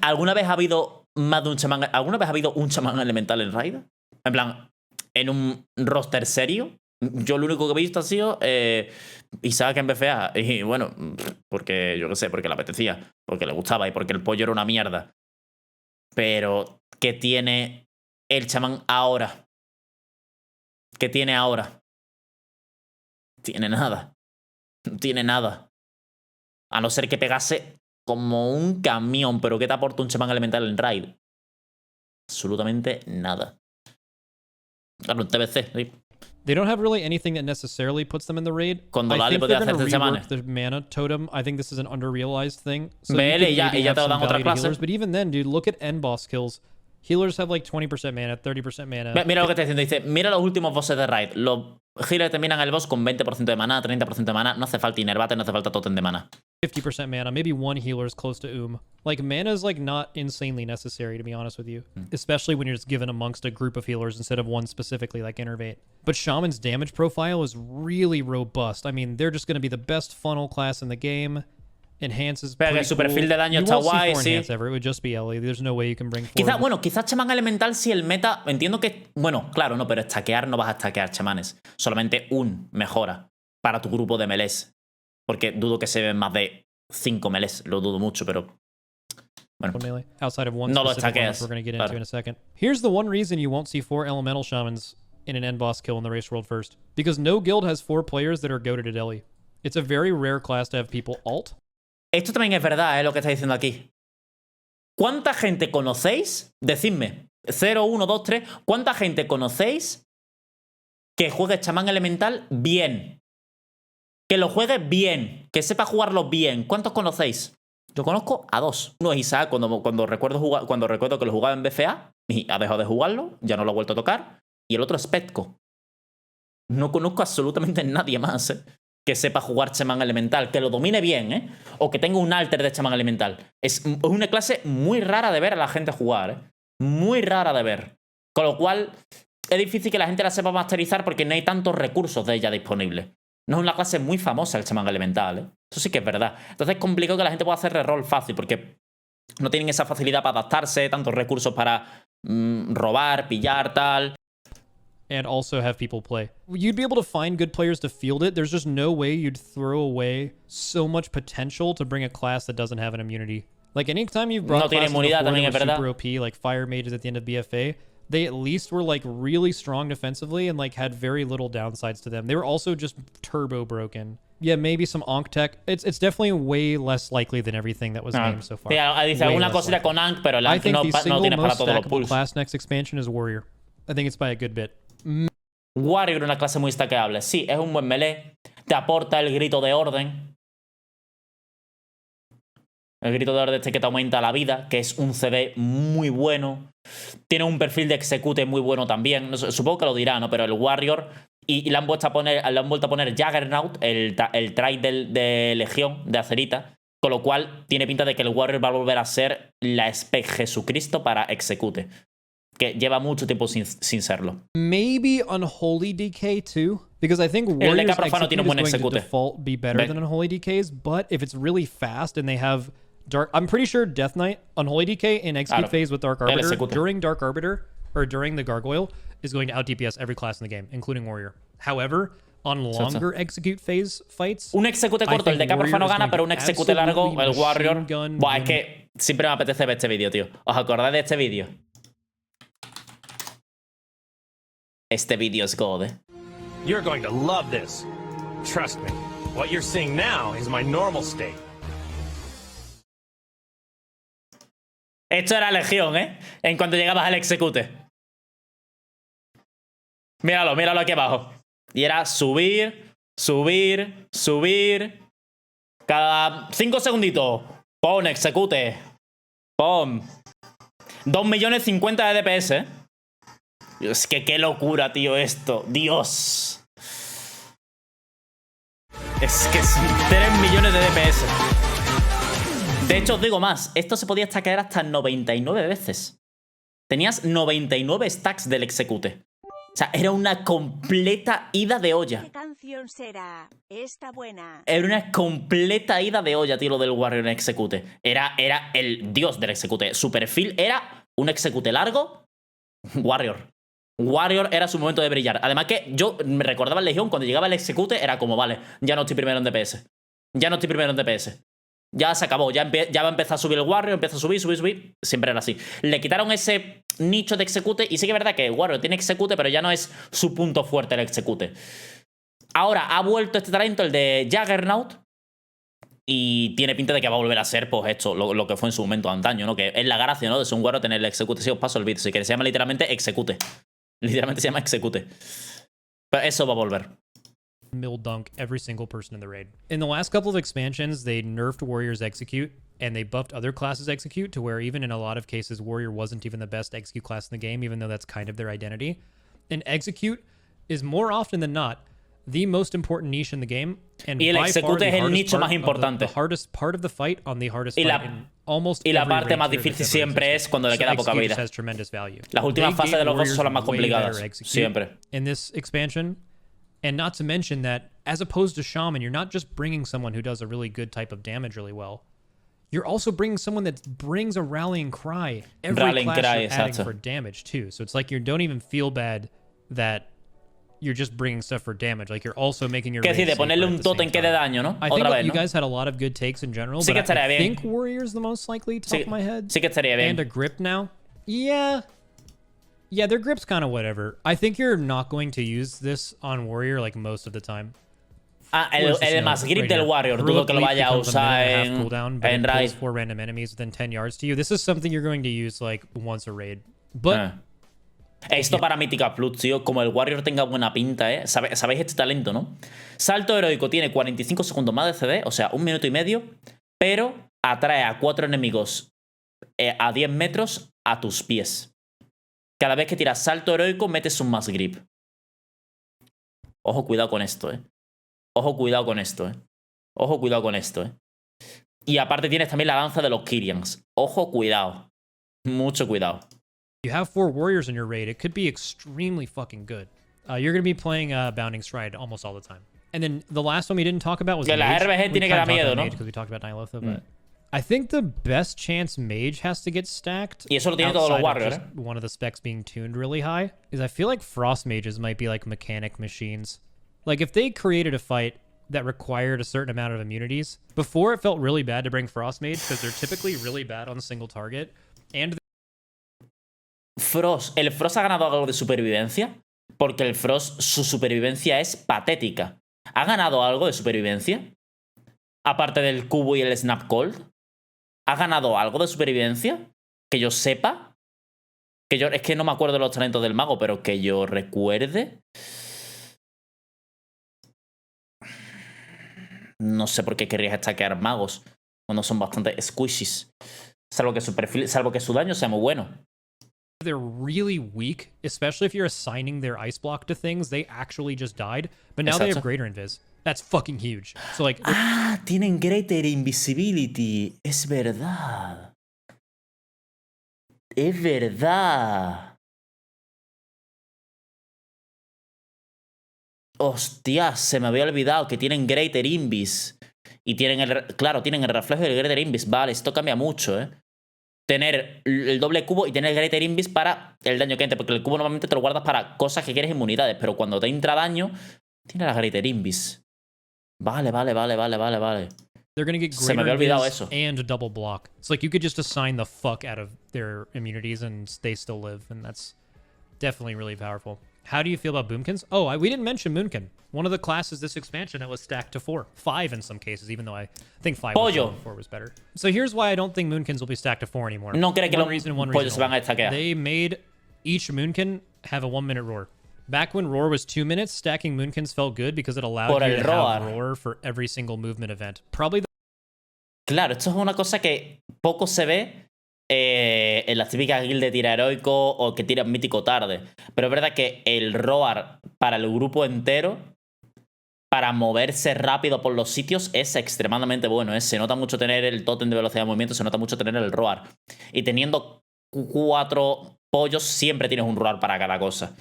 [SPEAKER 1] ¿Alguna vez ha habido más de un chamán? ¿Alguna vez ha habido un chamán elemental en Raid? En plan, en un roster serio. Yo lo único que he visto ha sido Isaac en BFA. Y bueno, porque yo qué sé, porque le apetecía, porque le gustaba y porque el pollo era una mierda. Pero, ¿qué tiene el chamán ahora? ¿Qué tiene ahora? Tiene nada. No tiene nada. A no ser que pegase como un camión. Pero ¿qué te aporta un chamán elemental en Raid? Absolutamente nada. Claro, en TBC, sí.
[SPEAKER 2] They don't have really anything that necessarily puts them in the raid.
[SPEAKER 1] Cuando
[SPEAKER 2] I
[SPEAKER 1] Lali
[SPEAKER 2] think
[SPEAKER 1] podía
[SPEAKER 2] they're going to
[SPEAKER 1] hacerse
[SPEAKER 2] rework
[SPEAKER 1] chamanes.
[SPEAKER 2] the mana totem. I think this is an underrealized thing. So
[SPEAKER 1] Vele,
[SPEAKER 2] you could
[SPEAKER 1] ya-
[SPEAKER 2] maybe
[SPEAKER 1] ya
[SPEAKER 2] have
[SPEAKER 1] te lo
[SPEAKER 2] some
[SPEAKER 1] dan otra
[SPEAKER 2] value to
[SPEAKER 1] clase.
[SPEAKER 2] healers, but even then, dude, look at end boss kills. Healers have like 20% mana, 30% mana.
[SPEAKER 1] Mira lo que está diciendo. Dice, mira los últimos bosses de Raid. Los healers terminan el boss con 20% de mana, 30% de mana. No hace falta Inervate, no hace falta totem de mana.
[SPEAKER 2] 50% mana. Maybe one healer is close to Like, mana is like not insanely necessary, to be honest with you. Especially when you're just given amongst a group of healers instead of one specifically like Innervate. But Shaman's damage profile is really robust. I mean, they're just going to be the best funnel class in the game. Enhances
[SPEAKER 1] Pero que
[SPEAKER 2] pretty
[SPEAKER 1] su
[SPEAKER 2] cool.
[SPEAKER 1] perfil de daño
[SPEAKER 2] You
[SPEAKER 1] está
[SPEAKER 2] won't see
[SPEAKER 1] guay,
[SPEAKER 2] 4
[SPEAKER 1] sí.
[SPEAKER 2] enhance ever. It would just be Ellie. There's no way you can bring 4.
[SPEAKER 1] Quizás, bueno, quizás chamán elemental si el meta. Entiendo que. Bueno, claro, no, pero stackear no vas a stackear chamanes. Solamente un mejora para tu grupo de melees. Porque dudo que se ven más de 5 melees. Lo dudo mucho, pero. Bueno.
[SPEAKER 2] Melee, outside of one
[SPEAKER 1] No lo
[SPEAKER 2] specific one,
[SPEAKER 1] stackeas,
[SPEAKER 2] which we're going to get
[SPEAKER 1] claro.
[SPEAKER 2] into in a second. Here's the one reason you won't see 4 Elemental Shamans in an end boss kill in the Race World first. Because no guild has 4 players that are goated at Ellie. It's a very rare class to have people alt.
[SPEAKER 1] Esto también es verdad, lo que está diciendo aquí. ¿Cuánta gente conocéis? Decidme. 0, 1, 2, 3. ¿Cuánta gente conocéis que juegue chamán elemental bien? Que lo juegue bien. Que sepa jugarlo bien. ¿Cuántos conocéis? Yo conozco a 2. Uno es Isaac, cuando recuerdo que lo jugaba en BFA y ha dejado de jugarlo, ya no lo ha vuelto a tocar. Y el otro es Petco. No conozco absolutamente nadie más, que sepa jugar chamán elemental, que lo domine bien, o que tenga un alter de chamán elemental. Es una clase muy rara de ver a la gente jugar, Muy rara de ver. Con lo cual, es difícil que la gente la sepa masterizar porque no hay tantos recursos de ella disponibles. No es una clase muy famosa el chamán elemental, Eso sí que es verdad. Entonces es complicado que la gente pueda hacer reroll fácil porque no tienen esa facilidad para adaptarse, tantos recursos para robar, pillar, tal.
[SPEAKER 2] And also have people play. You'd be able to find good players to field it. There's just no way you'd throw away so much potential to bring a class that doesn't have an immunity. Like anytime you've brought
[SPEAKER 1] No tiene
[SPEAKER 2] classes
[SPEAKER 1] inmunidad,
[SPEAKER 2] before
[SPEAKER 1] también
[SPEAKER 2] that
[SPEAKER 1] es
[SPEAKER 2] were
[SPEAKER 1] verdad.
[SPEAKER 2] super OP, like Fire Mages at the end of BFA, they at least were like really strong defensively and like had very little downsides to them. They were also just turbo broken. Yeah, maybe some Onk tech. It's definitely way less likely than everything that was named so far.
[SPEAKER 1] Sí, dice
[SPEAKER 2] Way
[SPEAKER 1] alguna
[SPEAKER 2] less
[SPEAKER 1] cosita
[SPEAKER 2] likely.
[SPEAKER 1] con Ankh, pero el
[SPEAKER 2] I
[SPEAKER 1] Ankh
[SPEAKER 2] think
[SPEAKER 1] no,
[SPEAKER 2] the
[SPEAKER 1] no
[SPEAKER 2] single
[SPEAKER 1] tienes para
[SPEAKER 2] most
[SPEAKER 1] todos los
[SPEAKER 2] stackable
[SPEAKER 1] pulls.
[SPEAKER 2] class next expansion is Warrior. I think it's by a good bit.
[SPEAKER 1] Warrior es una clase muy stackeable. Sí, es un buen melee. Te aporta el grito de orden. El grito de orden este que te aumenta la vida, que es un CD muy bueno. Tiene un perfil de execute muy bueno también. No sé, supongo que lo dirá, ¿no? Pero el Warrior. Y le han vuelto a poner Juggernaut, el try de Legión, de Acerita. Con lo cual tiene pinta de que el Warrior va a volver a ser la spec Jesucristo para execute. que lleva mucho tiempo sin serlo.
[SPEAKER 2] Maybe Unholy DK too, because I think
[SPEAKER 1] El
[SPEAKER 2] Warrior's
[SPEAKER 1] DK profano tiene un buen
[SPEAKER 2] execute is going to
[SPEAKER 1] execute.
[SPEAKER 2] default be better than Unholy DK's, but if it's really fast and they have Dark... I'm pretty sure Death Knight, Unholy DK in execute
[SPEAKER 1] Claro.
[SPEAKER 2] phase with Dark
[SPEAKER 1] El
[SPEAKER 2] Arbiter
[SPEAKER 1] execute.
[SPEAKER 2] during Dark Arbiter, or during the Gargoyle, is going to out DPS every class in the game, including Warrior. However, on longer execute phase fights...
[SPEAKER 1] Un execute corto, el DK profano gana, pero un execute largo, el Warrior... Buah, es que siempre me apetece ver este vídeo, tío. ¿Os acordáis de este vídeo? Este vídeo es God,
[SPEAKER 3] You're going to love this. Trust me. What you're seeing now is my normal state.
[SPEAKER 1] Esto era Legión, en cuanto llegabas al execute. Míralo, míralo aquí abajo. Y era subir, subir, subir. Cada 5 segunditos. Pon, execute. Pon. 2.050.000 de DPS, Es que qué locura, tío, esto. Dios. Es que es 3 millones de DPS. De hecho, os digo más. Esto se podía stackear hasta 99 veces. Tenías 99 stacks del execute. O sea, era una completa ida de olla.
[SPEAKER 4] ¿Qué canción será? Está buena.
[SPEAKER 1] Era una completa ida de olla, tío, lo del Warrior en execute. Era el dios del execute. Su perfil era un execute largo. Warrior. Warrior era su momento de brillar. Además que yo me recordaba en Legión, cuando llegaba el execute, era como, vale, ya no estoy primero en DPS. Ya no estoy primero en DPS. Ya se acabó, ya va a empezar a subir el Warrior, empieza a subir, subir, subir. Siempre era así. Le quitaron ese nicho de execute y sí que es verdad que Warrior tiene execute, pero ya no es su punto fuerte el execute. Ahora ha vuelto este talento, el de Juggernaut, y tiene pinta de que va a volver a ser, pues esto, lo que fue en su momento antaño, ¿no? Que es la gracia, ¿no? De ser un Warrior tener el execute. Si os paso el vídeo, si queréis, se llama literalmente execute. Literalmente se llama execute. Pero eso va a volver.
[SPEAKER 2] Mill dunk every single person in the raid. In the last couple of expansions, they nerfed Warrior's execute and they buffed other classes' execute to where even in a lot of cases, Warrior wasn't even the best execute class in the game, even though that's kind of their identity. And execute is more often than not the most important niche in the game. And
[SPEAKER 1] Y el
[SPEAKER 2] by far
[SPEAKER 1] execute
[SPEAKER 2] the
[SPEAKER 1] es el
[SPEAKER 2] hardest
[SPEAKER 1] nicho
[SPEAKER 2] part
[SPEAKER 1] más
[SPEAKER 2] of
[SPEAKER 1] importante.
[SPEAKER 2] The hardest part of the fight on the hardest
[SPEAKER 1] Y
[SPEAKER 2] fight
[SPEAKER 1] la-
[SPEAKER 2] in almost
[SPEAKER 1] Y la
[SPEAKER 2] every
[SPEAKER 1] parte
[SPEAKER 2] raid
[SPEAKER 1] más
[SPEAKER 2] tier
[SPEAKER 1] difícil
[SPEAKER 2] that's ever
[SPEAKER 1] siempre
[SPEAKER 2] existed.
[SPEAKER 1] es cuando le
[SPEAKER 2] So
[SPEAKER 1] queda poca
[SPEAKER 2] execute
[SPEAKER 1] vida.
[SPEAKER 2] just has tremendous value.
[SPEAKER 1] Las últimas
[SPEAKER 2] They
[SPEAKER 1] fases
[SPEAKER 2] gave
[SPEAKER 1] de los bosses
[SPEAKER 2] Warriors
[SPEAKER 1] son las más
[SPEAKER 2] way
[SPEAKER 1] complicadas.
[SPEAKER 2] better execute
[SPEAKER 1] Siempre.
[SPEAKER 2] in this expansion. And not to mention that, as opposed to Shaman, you're not just bringing someone who does a really good type of damage really well. You're also bringing someone that brings a Rallying Cry every
[SPEAKER 1] Rallying
[SPEAKER 2] class
[SPEAKER 1] Cry,
[SPEAKER 2] you're adding
[SPEAKER 1] exacto.
[SPEAKER 2] for damage too. So it's like you don't even feel bad that you're just bringing stuff for damage. Like you're also making your
[SPEAKER 1] Que
[SPEAKER 2] raid
[SPEAKER 1] decir, de
[SPEAKER 2] safer
[SPEAKER 1] ponerle
[SPEAKER 2] at
[SPEAKER 1] un
[SPEAKER 2] the
[SPEAKER 1] totem
[SPEAKER 2] same
[SPEAKER 1] que dé
[SPEAKER 2] time.
[SPEAKER 1] daño, ¿no?
[SPEAKER 2] I think
[SPEAKER 1] Otra vez,
[SPEAKER 2] you
[SPEAKER 1] ¿no?
[SPEAKER 2] guys had a lot of good takes in general,
[SPEAKER 1] Sí que
[SPEAKER 2] but I
[SPEAKER 1] estaría bien.
[SPEAKER 2] think Warrior's the most likely, top
[SPEAKER 1] Sí,
[SPEAKER 2] of my head.
[SPEAKER 1] sí que estaría bien.
[SPEAKER 2] And a grip now. Yeah, their grip's kind of whatever. I think you're not going to use this on Warrior like most of the time.
[SPEAKER 1] Ah,
[SPEAKER 2] Where's this
[SPEAKER 1] el
[SPEAKER 2] note?
[SPEAKER 1] más grip
[SPEAKER 2] Right
[SPEAKER 1] del
[SPEAKER 2] here.
[SPEAKER 1] Warrior.
[SPEAKER 2] Heroic
[SPEAKER 1] Dudo que lo
[SPEAKER 2] Leap
[SPEAKER 1] vaya a
[SPEAKER 2] becomes a
[SPEAKER 1] usar
[SPEAKER 2] minute and a half
[SPEAKER 1] en,
[SPEAKER 2] cooldown, but
[SPEAKER 1] en
[SPEAKER 2] it pulls
[SPEAKER 1] Raid.
[SPEAKER 2] 4 random enemies within 10 yards to you. This is something you're going to use like once a raid. But
[SPEAKER 1] Ah. Esto para Mythical Plus, tío, como el Warrior tenga buena pinta, ¿eh? Sabéis este talento, ¿no? Salto heroico tiene 45 segundos más de CD, o sea, 1 minuto y medio, pero atrae a 4 enemigos a 10 metros a tus pies. Cada vez que tiras salto heroico, metes un más grip. Ojo, cuidado con esto, ¿eh? Ojo, cuidado con esto, ¿eh? Ojo, cuidado con esto, ¿eh? Y aparte tienes también la danza de los Kyrians. Ojo, cuidado. Mucho cuidado.
[SPEAKER 2] you have 4 warriors in your raid, it could be extremely fucking good. You're going to be playing Bounding Stride almost all the time. And then the last one we didn't talk about was
[SPEAKER 1] Que la
[SPEAKER 2] Mage.
[SPEAKER 1] RBG tiene que dar miedo, ¿no?
[SPEAKER 2] Because we talked about Nihilotha, but I think the best chance Mage has to get stacked.
[SPEAKER 1] Y eso lo tienen todos los
[SPEAKER 2] outside of
[SPEAKER 1] Warriors,
[SPEAKER 2] just one of the specs being tuned really high is I feel like Frost Mages might be like mechanic machines. Like if they created a fight that required a certain amount of immunities, before it felt really bad to bring Frost Mage because they're typically really bad on single target and
[SPEAKER 1] Frost. ¿El Frost ha ganado algo de supervivencia? Porque el Frost, su supervivencia es patética. ¿Ha ganado algo de supervivencia? Aparte del cubo y el Snap Cold. ¿Ha ganado algo de supervivencia? Que yo sepa. Es que no me acuerdo de los talentos del mago, pero que yo recuerde. No sé por qué querrías stackear magos cuando son bastante squishies. Salvo que su daño sea muy bueno.
[SPEAKER 2] they're really weak, especially if you're assigning their ice block to things. They actually just died, but now they have
[SPEAKER 1] Exacto.
[SPEAKER 2] greater invis. That's fucking huge. So like,
[SPEAKER 1] Ah, tienen Greater Invisibility. Es verdad. Es verdad. Hostia, se me había olvidado que tienen Greater Invis. Y tienen claro, tienen el reflejo del Greater Invis. Vale, esto cambia mucho, ¿eh? Tener el doble cubo y tener el Greater Invis para el daño que entre. Porque el cubo normalmente te lo guardas para cosas que quieres inmunidades. Pero cuando te entra daño, tiene la Greater Invis. Vale.
[SPEAKER 2] They're gonna get
[SPEAKER 1] Se me
[SPEAKER 2] greater
[SPEAKER 1] había olvidado
[SPEAKER 2] invis
[SPEAKER 1] eso.
[SPEAKER 2] and a double block. It's like you could just assign the fuck out of their immunities and they still live, and that's definitely really powerful. How do you feel about Boomkins? Oh, we didn't mention Moonkin. One of the classes this expansion that was stacked to 4. 5 in some cases, even though I think 5 was
[SPEAKER 1] Pollo.
[SPEAKER 2] low and 4 was better. So here's why I don't think Moonkins will be stacked to 4 anymore.
[SPEAKER 1] No cree que
[SPEAKER 2] one
[SPEAKER 1] los
[SPEAKER 2] reason, one
[SPEAKER 1] pollos
[SPEAKER 2] reason
[SPEAKER 1] se van a
[SPEAKER 2] only.
[SPEAKER 1] stackear.
[SPEAKER 2] They made each Moonkin have a 1-minute roar. Back when roar was 2 minutes, stacking Moonkins felt good because it allowed
[SPEAKER 1] Por
[SPEAKER 2] you
[SPEAKER 1] el
[SPEAKER 2] to have
[SPEAKER 1] roar.
[SPEAKER 2] roar for every single movement event. Probably the
[SPEAKER 1] Claro, esto es una cosa que poco se ve en las típicas guilds de tira heroico o que tiran mítico tarde. Pero es verdad que el roar para el grupo entero, para moverse rápido por los sitios, es extremadamente bueno. ¿Eh? Se nota mucho tener el tótem de velocidad de movimiento, se nota mucho tener el roar. Y teniendo 4 pollos, siempre tienes un roar para cada cosa.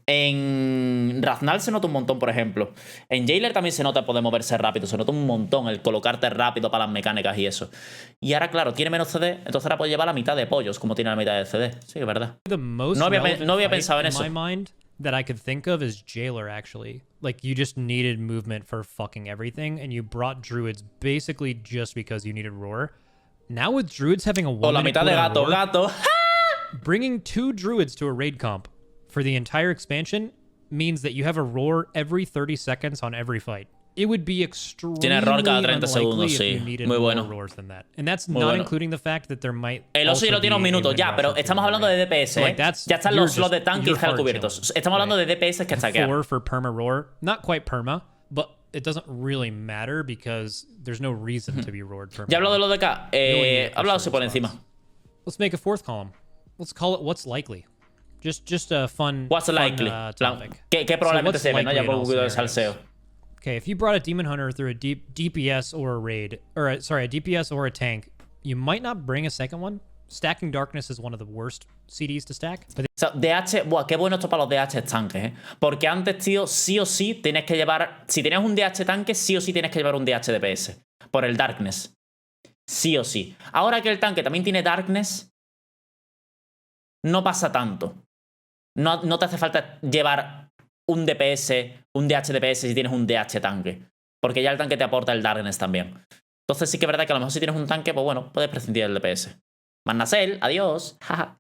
[SPEAKER 1] En Raznal se nota un montón, por ejemplo. En Jailer también se nota el poder moverse rápido. Se nota un montón el colocarte rápido para las mecánicas y eso. Y ahora, claro, tiene menos CD, entonces ahora puede llevar la mitad de pollos, como tiene la mitad de CD. Sí, es verdad.
[SPEAKER 2] most
[SPEAKER 1] No había
[SPEAKER 2] relevant
[SPEAKER 1] pensado en
[SPEAKER 2] fight
[SPEAKER 1] eso.
[SPEAKER 2] in my mind that I could think of is Jailer, actually. Like, you just needed movement for fucking everything, and you brought druids basically just because you needed roar. Now with druids having a
[SPEAKER 1] O la
[SPEAKER 2] 1-minute
[SPEAKER 1] mitad de
[SPEAKER 2] cooldown
[SPEAKER 1] gato,
[SPEAKER 2] roar, bringing 2 druids to a raid comp for the entire expansion means that you have a roar every 30 seconds on every fight. It would be extremely
[SPEAKER 1] Tiene roar cada 30
[SPEAKER 2] unlikely
[SPEAKER 1] segundos,
[SPEAKER 2] if
[SPEAKER 1] sí.
[SPEAKER 2] you needed
[SPEAKER 1] Muy
[SPEAKER 2] more
[SPEAKER 1] bueno.
[SPEAKER 2] roars than that. And that's
[SPEAKER 1] Muy
[SPEAKER 2] not
[SPEAKER 1] bueno.
[SPEAKER 2] including the fact that there might
[SPEAKER 1] El oso ya
[SPEAKER 2] also
[SPEAKER 1] lo tiene
[SPEAKER 2] be
[SPEAKER 1] un
[SPEAKER 2] a
[SPEAKER 1] minuto,
[SPEAKER 2] win
[SPEAKER 1] ya,
[SPEAKER 2] rush
[SPEAKER 1] pero
[SPEAKER 2] or two
[SPEAKER 1] estamos
[SPEAKER 2] in the
[SPEAKER 1] hablando de
[SPEAKER 2] raid.
[SPEAKER 1] DPS,
[SPEAKER 2] So, like, that's-
[SPEAKER 1] ya están
[SPEAKER 2] you're
[SPEAKER 1] los slots de
[SPEAKER 2] just-
[SPEAKER 1] tanque y
[SPEAKER 2] you're
[SPEAKER 1] gel
[SPEAKER 2] hard
[SPEAKER 1] cubiertos.
[SPEAKER 2] chilling.
[SPEAKER 1] Estamos hablando
[SPEAKER 2] Right.
[SPEAKER 1] de DPS que stackean.
[SPEAKER 2] 4 for perma roar. Not quite perma, but it doesn't really matter because there's no reason to be roared perma.
[SPEAKER 1] Ya hablo de lo de acá.
[SPEAKER 2] need
[SPEAKER 1] Hablado
[SPEAKER 2] for
[SPEAKER 1] por
[SPEAKER 2] response.
[SPEAKER 1] encima.
[SPEAKER 2] Let's make a 4th column. Let's call it what's likely. Just a fun
[SPEAKER 1] What's
[SPEAKER 2] fun,
[SPEAKER 1] likely?
[SPEAKER 2] topic.
[SPEAKER 1] ¿Qué probablemente
[SPEAKER 2] what's
[SPEAKER 1] se ve, no?
[SPEAKER 2] likely
[SPEAKER 1] Ya
[SPEAKER 2] in
[SPEAKER 1] por
[SPEAKER 2] all
[SPEAKER 1] un poquito de
[SPEAKER 2] scenarios?
[SPEAKER 1] salseo.
[SPEAKER 2] Okay, if you brought a demon hunter through a DPS or a raid, or a DPS or a tank, you might not bring a second one. Stacking darkness is one of the worst CDs to stack. But
[SPEAKER 1] O sea, DH, buah, qué bueno esto para los DH tanques, ¿eh? Porque antes, tío, sí o sí tienes que llevar. Si tenías un DH tanque, sí o sí tienes que llevar un DH DPS. Por el Darkness. Sí o sí. Ahora que el tanque también tiene Darkness, no pasa tanto. No te hace falta llevar un DPS, un DH DPS si tienes un DH tanque. Porque ya el tanque te aporta el Darkness también. Entonces sí que es verdad que a lo mejor si tienes un tanque, pues bueno, puedes prescindir del DPS. Manacel, adiós. Jaja.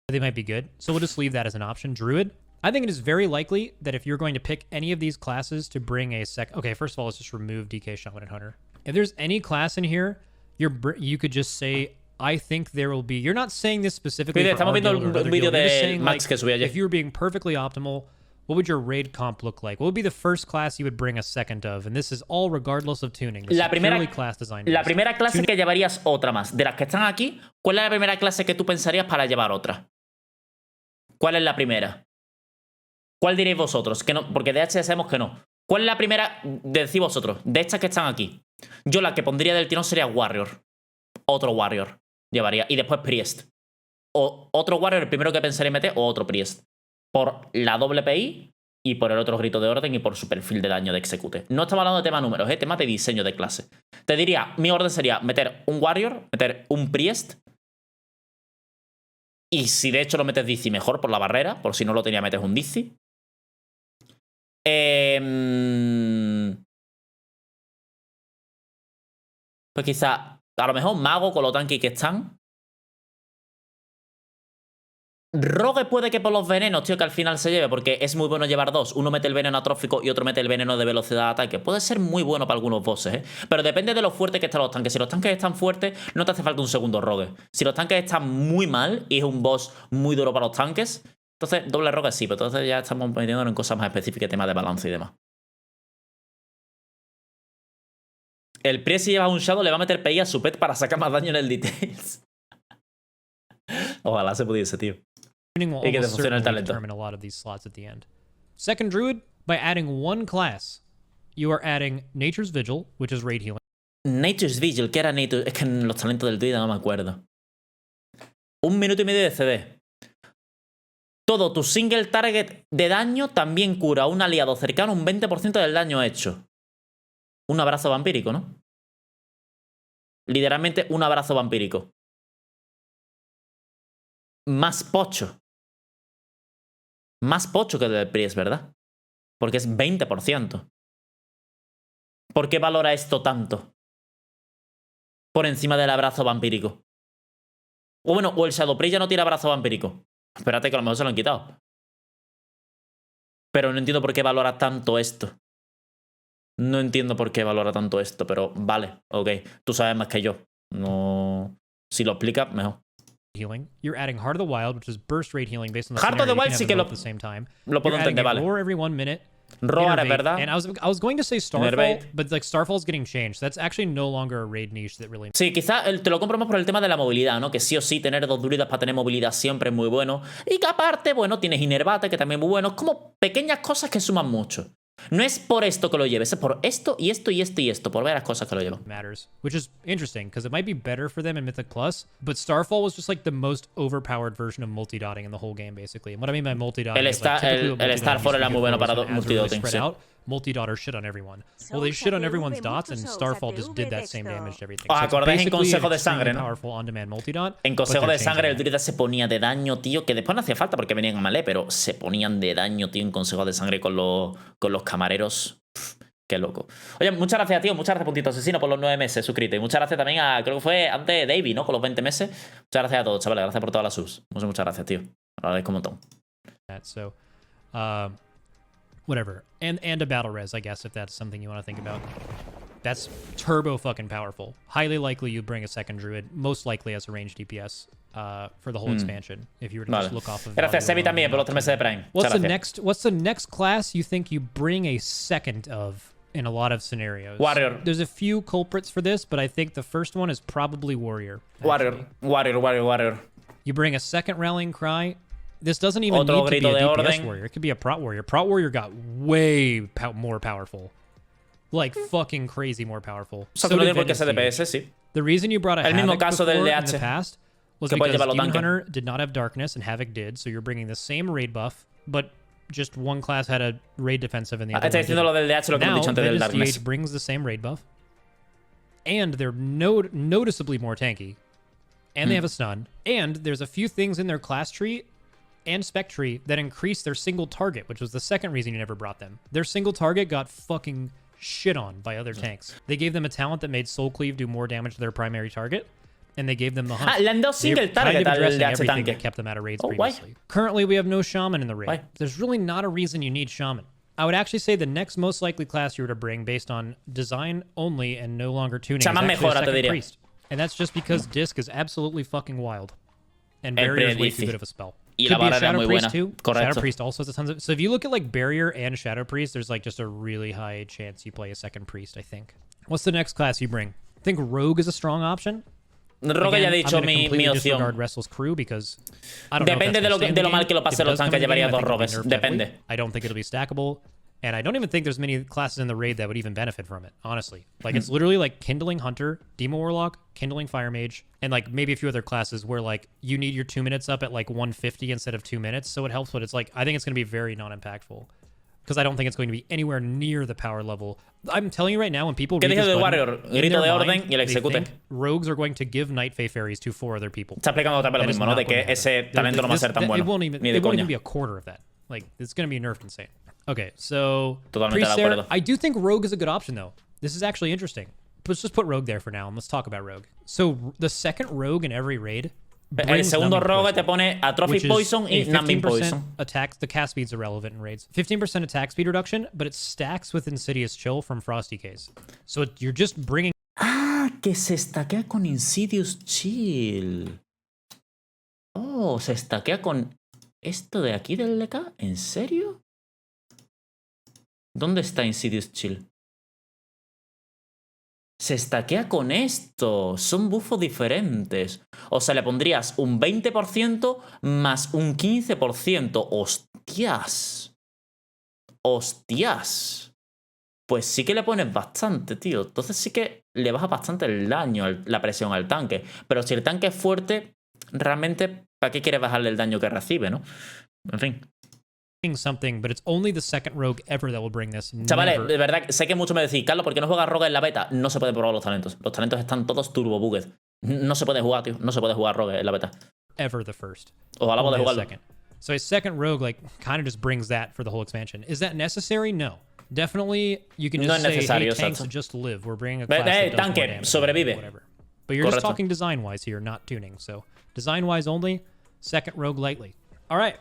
[SPEAKER 2] they might be good. So we'll just leave that as an option. Druid. I think it is very likely that if you're going to pick any of these classes to bring a Okay, first of all, let's just remove DK Shaman and Hunter. If there's any class in here, you could just say, I think there will be. You're not saying this specifically.
[SPEAKER 1] Mire,
[SPEAKER 2] for
[SPEAKER 1] estamos
[SPEAKER 2] our
[SPEAKER 1] viendo
[SPEAKER 2] guild or
[SPEAKER 1] un
[SPEAKER 2] other
[SPEAKER 1] vídeo
[SPEAKER 2] guild. You're just
[SPEAKER 1] de
[SPEAKER 2] saying,
[SPEAKER 1] Max
[SPEAKER 2] like,
[SPEAKER 1] que subí ayer.
[SPEAKER 2] if you were being perfectly optimal, what would your raid comp look like? What would be the first class you would bring a second of? And this is all regardless of tuning. This
[SPEAKER 1] La
[SPEAKER 2] is
[SPEAKER 1] primera,
[SPEAKER 2] purely class design.
[SPEAKER 1] la
[SPEAKER 2] based.
[SPEAKER 1] primera clase que llevarías otra más. De las que están aquí, ¿cuál es la primera clase que tú pensarías para llevar otra? ¿Cuál es la primera? ¿Cuál diréis vosotros? Que no, porque de DH ya sabemos que no. ¿Cuál es la primera? Decís vosotros. De estas que están aquí. Yo la que pondría del tirón sería Warrior. Otro Warrior llevaría. Y después Priest. O otro Warrior, el primero que pensaría meter, o otro Priest. Por la doble PI y por el otro grito de orden y por su perfil de daño de execute. No estamos hablando de tema números, tema de diseño de clase. Te diría, mi orden sería meter un Warrior, meter un Priest. Y si de hecho lo metes Dizzy, mejor por la barrera. Por si no lo tenía, metes un Dizzy. Pues quizá, a lo mejor Mago con los tanques que están. Rogue puede que por los venenos, tío, que al final se lleve, porque es muy bueno llevar dos. Uno mete el veneno atrófico y otro mete el veneno de velocidad de ataque. Puede ser muy bueno para algunos bosses, ¿eh? Pero depende de lo fuerte que están los tanques. Si los tanques están fuertes, no te hace falta un segundo Rogue. Si los tanques están muy mal y es un boss muy duro para los tanques, entonces doble Rogue sí, pero entonces ya estamos metiéndonos en cosas más específicas, temas de balance y demás. El Priest, si lleva un Shadow, le va a meter PI a su pet para sacar más daño en el Details. Ojalá se pudiese, tío.
[SPEAKER 2] Tuning will
[SPEAKER 1] Y que te
[SPEAKER 2] almost
[SPEAKER 1] funcione el
[SPEAKER 2] certainly
[SPEAKER 1] talento.
[SPEAKER 2] determine a lot of these slots at the end. Second Druid, by adding one class, you are adding Nature's Vigil, which is raid healing.
[SPEAKER 1] Nature's Vigil, ¿qué era Nature? Es que en los talentos del Druida no me acuerdo. 1 minuto y medio de CD. todo tu single target de daño también cura a un aliado cercano un 20% del daño hecho. Un abrazo vampírico, ¿no? Literalmente un abrazo vampírico. Más pocho. Más pocho que el del Priest, ¿verdad? Porque es 20%. ¿Por qué valora esto tanto? Por encima del abrazo vampírico. O bueno, o el Shadow Priest ya no tiene abrazo vampírico. Espérate que a lo mejor se lo han quitado. Pero no entiendo por qué valora tanto esto. No entiendo por qué valora tanto esto, pero vale, ok. Tú sabes más que yo. No... Si lo explicas, mejor.
[SPEAKER 2] Healing. You're adding Heart of the Wild, which is burst rate healing based on the
[SPEAKER 1] Heart of the
[SPEAKER 2] scenario. You
[SPEAKER 1] Wild
[SPEAKER 2] can
[SPEAKER 1] sí
[SPEAKER 2] have
[SPEAKER 1] que
[SPEAKER 2] them
[SPEAKER 1] lo-
[SPEAKER 2] both at the same time.
[SPEAKER 1] Lo puedo
[SPEAKER 2] You're adding
[SPEAKER 1] entender,
[SPEAKER 2] a
[SPEAKER 1] vale.
[SPEAKER 2] roar every 1 minute.
[SPEAKER 1] Roar, es
[SPEAKER 2] Innervate,
[SPEAKER 1] verdad.
[SPEAKER 2] And I was going to say Starfall,
[SPEAKER 1] Innervate.
[SPEAKER 2] but like Starfall's getting changed. That's actually no longer a raid niche that really.
[SPEAKER 1] Sí, quizá te lo compro más por el tema de la movilidad, ¿no? Que sí o sí tener dos druidas para tener movilidad siempre es muy bueno. Y que aparte, bueno, tienes Innervate, que también es muy bueno. Es como pequeñas cosas que suman mucho. No es por esto que lo lleves, es por esto y esto y esto y esto, por varias cosas que lo llevan.
[SPEAKER 2] Matters, which is interesting because it might be better for them in Mythic Plus, but Starfall was just like the most overpowered version of multi-dotting in the whole game, basically. And what I mean by multi-dotting is like typically what multi-dotting
[SPEAKER 1] Starfall
[SPEAKER 2] used to
[SPEAKER 1] era
[SPEAKER 2] be
[SPEAKER 1] muy bueno
[SPEAKER 2] for
[SPEAKER 1] para
[SPEAKER 2] was when ads were really
[SPEAKER 1] multi-dotting,
[SPEAKER 2] spread
[SPEAKER 1] sí.
[SPEAKER 2] out, multi-dotter shit on everyone. Well, they shit on everyone's dots, and Starfall just did that same damage to everything.
[SPEAKER 1] ¿Os
[SPEAKER 2] So it's
[SPEAKER 1] acordáis en
[SPEAKER 2] basically
[SPEAKER 1] Consejo
[SPEAKER 2] an
[SPEAKER 1] de Sangre,
[SPEAKER 2] extremely
[SPEAKER 1] no?
[SPEAKER 2] powerful on-demand multi-dot,
[SPEAKER 1] En
[SPEAKER 2] but
[SPEAKER 1] Consejo
[SPEAKER 2] they're
[SPEAKER 1] de Sangre el
[SPEAKER 2] changing it.
[SPEAKER 1] druida se ponía de daño, tío, que después no hacía falta porque venían a melee, pero se ponían de daño, tío, en Consejo de Sangre con los camareros. Pff, qué loco. Oye, muchas gracias, tío. Muchas gracias, Puntito Asesino, por los 9 meses suscrito. Y muchas gracias también a, creo que fue antes Davey, ¿no? Con los 20 meses. Muchas gracias a todos, chavales. Gracias por todas las subs. Muchas gracias, tío. Lo agradezco un montón.
[SPEAKER 2] So, whatever. And a battle res, I guess, if that's something you want to think about. That's turbo fucking powerful. Highly likely you bring a second druid, most likely as a ranged DPS for the whole expansion. If you were to
[SPEAKER 1] Vale.
[SPEAKER 2] just look off of
[SPEAKER 1] Gracias,
[SPEAKER 2] value
[SPEAKER 1] Sebi,
[SPEAKER 2] alone
[SPEAKER 1] también
[SPEAKER 2] and
[SPEAKER 1] por los
[SPEAKER 2] not
[SPEAKER 1] 3 meses de Prime.
[SPEAKER 2] What's
[SPEAKER 1] Muchas
[SPEAKER 2] the
[SPEAKER 1] gracias.
[SPEAKER 2] what's the next class you think you bring a second of in a lot of scenarios?
[SPEAKER 1] Warrior.
[SPEAKER 2] There's a few culprits for this, but I think the first one is probably Warrior. actually.
[SPEAKER 1] Warrior.
[SPEAKER 2] You bring a second Rallying Cry. This doesn't even
[SPEAKER 1] Otro
[SPEAKER 2] need to be
[SPEAKER 1] grito
[SPEAKER 2] a
[SPEAKER 1] de
[SPEAKER 2] DPS
[SPEAKER 1] orden.
[SPEAKER 2] warrior. It could be a Prot Warrior. Prot Warrior got way more powerful. Like fucking crazy more powerful.
[SPEAKER 1] O sea,
[SPEAKER 2] So
[SPEAKER 1] tú lo
[SPEAKER 2] did
[SPEAKER 1] dices porque
[SPEAKER 2] Vengeance
[SPEAKER 1] es
[SPEAKER 2] Siege.
[SPEAKER 1] DPS, sí.
[SPEAKER 2] The reason you brought a
[SPEAKER 1] El mismo
[SPEAKER 2] Havoc
[SPEAKER 1] caso del
[SPEAKER 2] before in
[SPEAKER 1] DH.
[SPEAKER 2] the past was
[SPEAKER 1] Que puede
[SPEAKER 2] because
[SPEAKER 1] llevarlo
[SPEAKER 2] Demon
[SPEAKER 1] tanque.
[SPEAKER 2] Hunter did not have Darkness and Havoc did, so you're bringing the same raid buff, but just one class had a raid defensive and the other
[SPEAKER 1] Está
[SPEAKER 2] one
[SPEAKER 1] diciendo
[SPEAKER 2] didn't.
[SPEAKER 1] lo del DH, lo que hemos
[SPEAKER 2] Now,
[SPEAKER 1] dicho antes del
[SPEAKER 2] Vengeance
[SPEAKER 1] Darkness.
[SPEAKER 2] DH brings the same raid buff, and they're noticeably more tanky, and they have a stun, and there's a few things in their class tree and spec tree that increase their single target, which was the second reason you never brought them. Their single target got fucking shit on by other tanks. They gave them a talent that made Soul Cleave do more damage to their primary target, and they gave them the hunt.
[SPEAKER 1] Ah, le han dado single
[SPEAKER 2] They're
[SPEAKER 1] target
[SPEAKER 2] kind of
[SPEAKER 1] al
[SPEAKER 2] addressing
[SPEAKER 1] DH
[SPEAKER 2] everything
[SPEAKER 1] tanque.
[SPEAKER 2] that kept them out of raids
[SPEAKER 1] Oh, why?
[SPEAKER 2] previously. Currently, we have no shaman in the raid.
[SPEAKER 1] Why?
[SPEAKER 2] There's really not a reason you need shaman. I would actually say the next most likely class you were to bring based on design only and no longer tuning
[SPEAKER 1] Shaman
[SPEAKER 2] is actually
[SPEAKER 1] mejora,
[SPEAKER 2] a
[SPEAKER 1] te
[SPEAKER 2] second
[SPEAKER 1] diría.
[SPEAKER 2] priest. And that's just because Disc is absolutely fucking wild. And
[SPEAKER 1] El
[SPEAKER 2] Barrier is way too
[SPEAKER 1] Predici.
[SPEAKER 2] good of a spell.
[SPEAKER 1] Y
[SPEAKER 2] Could
[SPEAKER 1] la
[SPEAKER 2] be a
[SPEAKER 1] vara era
[SPEAKER 2] Shadow
[SPEAKER 1] muy
[SPEAKER 2] Priest
[SPEAKER 1] buena.
[SPEAKER 2] too.
[SPEAKER 1] Correcto.
[SPEAKER 2] Shadow Priest also has tons of... So if you look at like Barrier and Shadow Priest, there's like just a really high chance you play a second Priest, I think. What's the next class you bring? I think Rogue is a strong option.
[SPEAKER 1] Rogue ya ha
[SPEAKER 2] Again,
[SPEAKER 1] dicho
[SPEAKER 2] I'm gonna
[SPEAKER 1] mi
[SPEAKER 2] completely
[SPEAKER 1] opción.
[SPEAKER 2] disregard Restless Crew because I don't know if
[SPEAKER 1] Depende
[SPEAKER 2] that's
[SPEAKER 1] de lo,
[SPEAKER 2] gonna stay in
[SPEAKER 1] de
[SPEAKER 2] the
[SPEAKER 1] lo mal
[SPEAKER 2] game.
[SPEAKER 1] que lo
[SPEAKER 2] If
[SPEAKER 1] pase
[SPEAKER 2] it
[SPEAKER 1] los
[SPEAKER 2] does come
[SPEAKER 1] tanques,
[SPEAKER 2] in the
[SPEAKER 1] llevaría
[SPEAKER 2] game, I
[SPEAKER 1] dos
[SPEAKER 2] think it'll be
[SPEAKER 1] rogues.
[SPEAKER 2] nerfed heavily.
[SPEAKER 1] Depende.
[SPEAKER 2] I don't think it'll be stackable. And I don't even think there's many classes in the raid that would even benefit from it, honestly. Like, it's literally like Kindling Hunter, Demo Warlock, Kindling Fire Mage, and like maybe a few other classes where like you need your 2 minutes up at like 150 instead of 2 minutes. So it helps, but it's like, I think it's going to be very non-impactful. Because I don't think it's going to be anywhere near the power level. I'm telling you right now, when people
[SPEAKER 1] ¿Qué
[SPEAKER 2] read
[SPEAKER 1] dice
[SPEAKER 2] this
[SPEAKER 1] de
[SPEAKER 2] button,
[SPEAKER 1] Warrior?
[SPEAKER 2] in
[SPEAKER 1] Grito
[SPEAKER 2] their
[SPEAKER 1] de orden
[SPEAKER 2] mind,
[SPEAKER 1] y el
[SPEAKER 2] they
[SPEAKER 1] ejecute.
[SPEAKER 2] think rogues are going to give Night Fae Fairies to 4 other people.
[SPEAKER 1] Está explicando otra vez lo
[SPEAKER 2] That is
[SPEAKER 1] mismo, ¿no?
[SPEAKER 2] not
[SPEAKER 1] De que
[SPEAKER 2] going to
[SPEAKER 1] ese
[SPEAKER 2] happen.
[SPEAKER 1] talento no va a ser tan bueno.
[SPEAKER 2] It won't even,
[SPEAKER 1] Ni de
[SPEAKER 2] it won't
[SPEAKER 1] coña.
[SPEAKER 2] even be a quarter of that. Like, it's going to be nerfed insane. Okay, so
[SPEAKER 1] Totalmente
[SPEAKER 2] Priest
[SPEAKER 1] de
[SPEAKER 2] there,
[SPEAKER 1] acuerdo.
[SPEAKER 2] I do think Rogue is a good option, though. This is actually interesting. Let's just put Rogue there for now, and let's talk about Rogue. So the second Rogue in every raid
[SPEAKER 1] El
[SPEAKER 2] brings
[SPEAKER 1] segundo
[SPEAKER 2] Numbing
[SPEAKER 1] rogue
[SPEAKER 2] Poison,
[SPEAKER 1] te pone Atrophy
[SPEAKER 2] which is
[SPEAKER 1] Poison y
[SPEAKER 2] a
[SPEAKER 1] Numbing
[SPEAKER 2] 15%
[SPEAKER 1] Poison.
[SPEAKER 2] attack. The cast speed's irrelevant in raids. 15% attack speed reduction, but it stacks with Insidious Chill from Frosty Case. So you're just bringing
[SPEAKER 1] Ah, que se estaquea con Insidious Chill. Oh, se estaquea con esto de aquí del LK. ¿En serio? ¿Dónde está Insidious Chill? Se estaquea con esto. Son buffos diferentes. O sea, le pondrías un 20% más un 15%. ¡Hostias! ¡Hostias! Pues sí que le pones bastante, tío. Entonces sí que le baja bastante el daño, la presión al tanque. Pero si el tanque es fuerte, realmente, ¿para qué quieres bajarle el daño que recibe, no? En fin.
[SPEAKER 2] Something, but it's only the second rogue ever that will bring this.
[SPEAKER 1] Chavales,
[SPEAKER 2] Never.
[SPEAKER 1] de verdad, sé que mucho me decís, Carlos, ¿por qué no juegas Rogue en la beta? No se puede probar los talentos. Los talentos están todos turbo bugged. No se puede jugar, tío. No se puede jugar Rogue en la beta.
[SPEAKER 2] Ever the first.
[SPEAKER 1] Ojalá
[SPEAKER 2] Only
[SPEAKER 1] podáis
[SPEAKER 2] a
[SPEAKER 1] jugarlo.
[SPEAKER 2] second. So a second rogue like kind of just brings that for the whole expansion. Is that necessary? No. Definitely, you can
[SPEAKER 1] No
[SPEAKER 2] just
[SPEAKER 1] es
[SPEAKER 2] say, hey,
[SPEAKER 1] necesario,
[SPEAKER 2] tanks,
[SPEAKER 1] exacto.
[SPEAKER 2] just live. We're bringing a
[SPEAKER 1] Ve-
[SPEAKER 2] class that does
[SPEAKER 1] tanque,
[SPEAKER 2] more damage,
[SPEAKER 1] sobrevive.
[SPEAKER 2] whatever. But you're just
[SPEAKER 1] Correcto.
[SPEAKER 2] talking design-wise here, not tuning. So design-wise only, second rogue lightly. All right.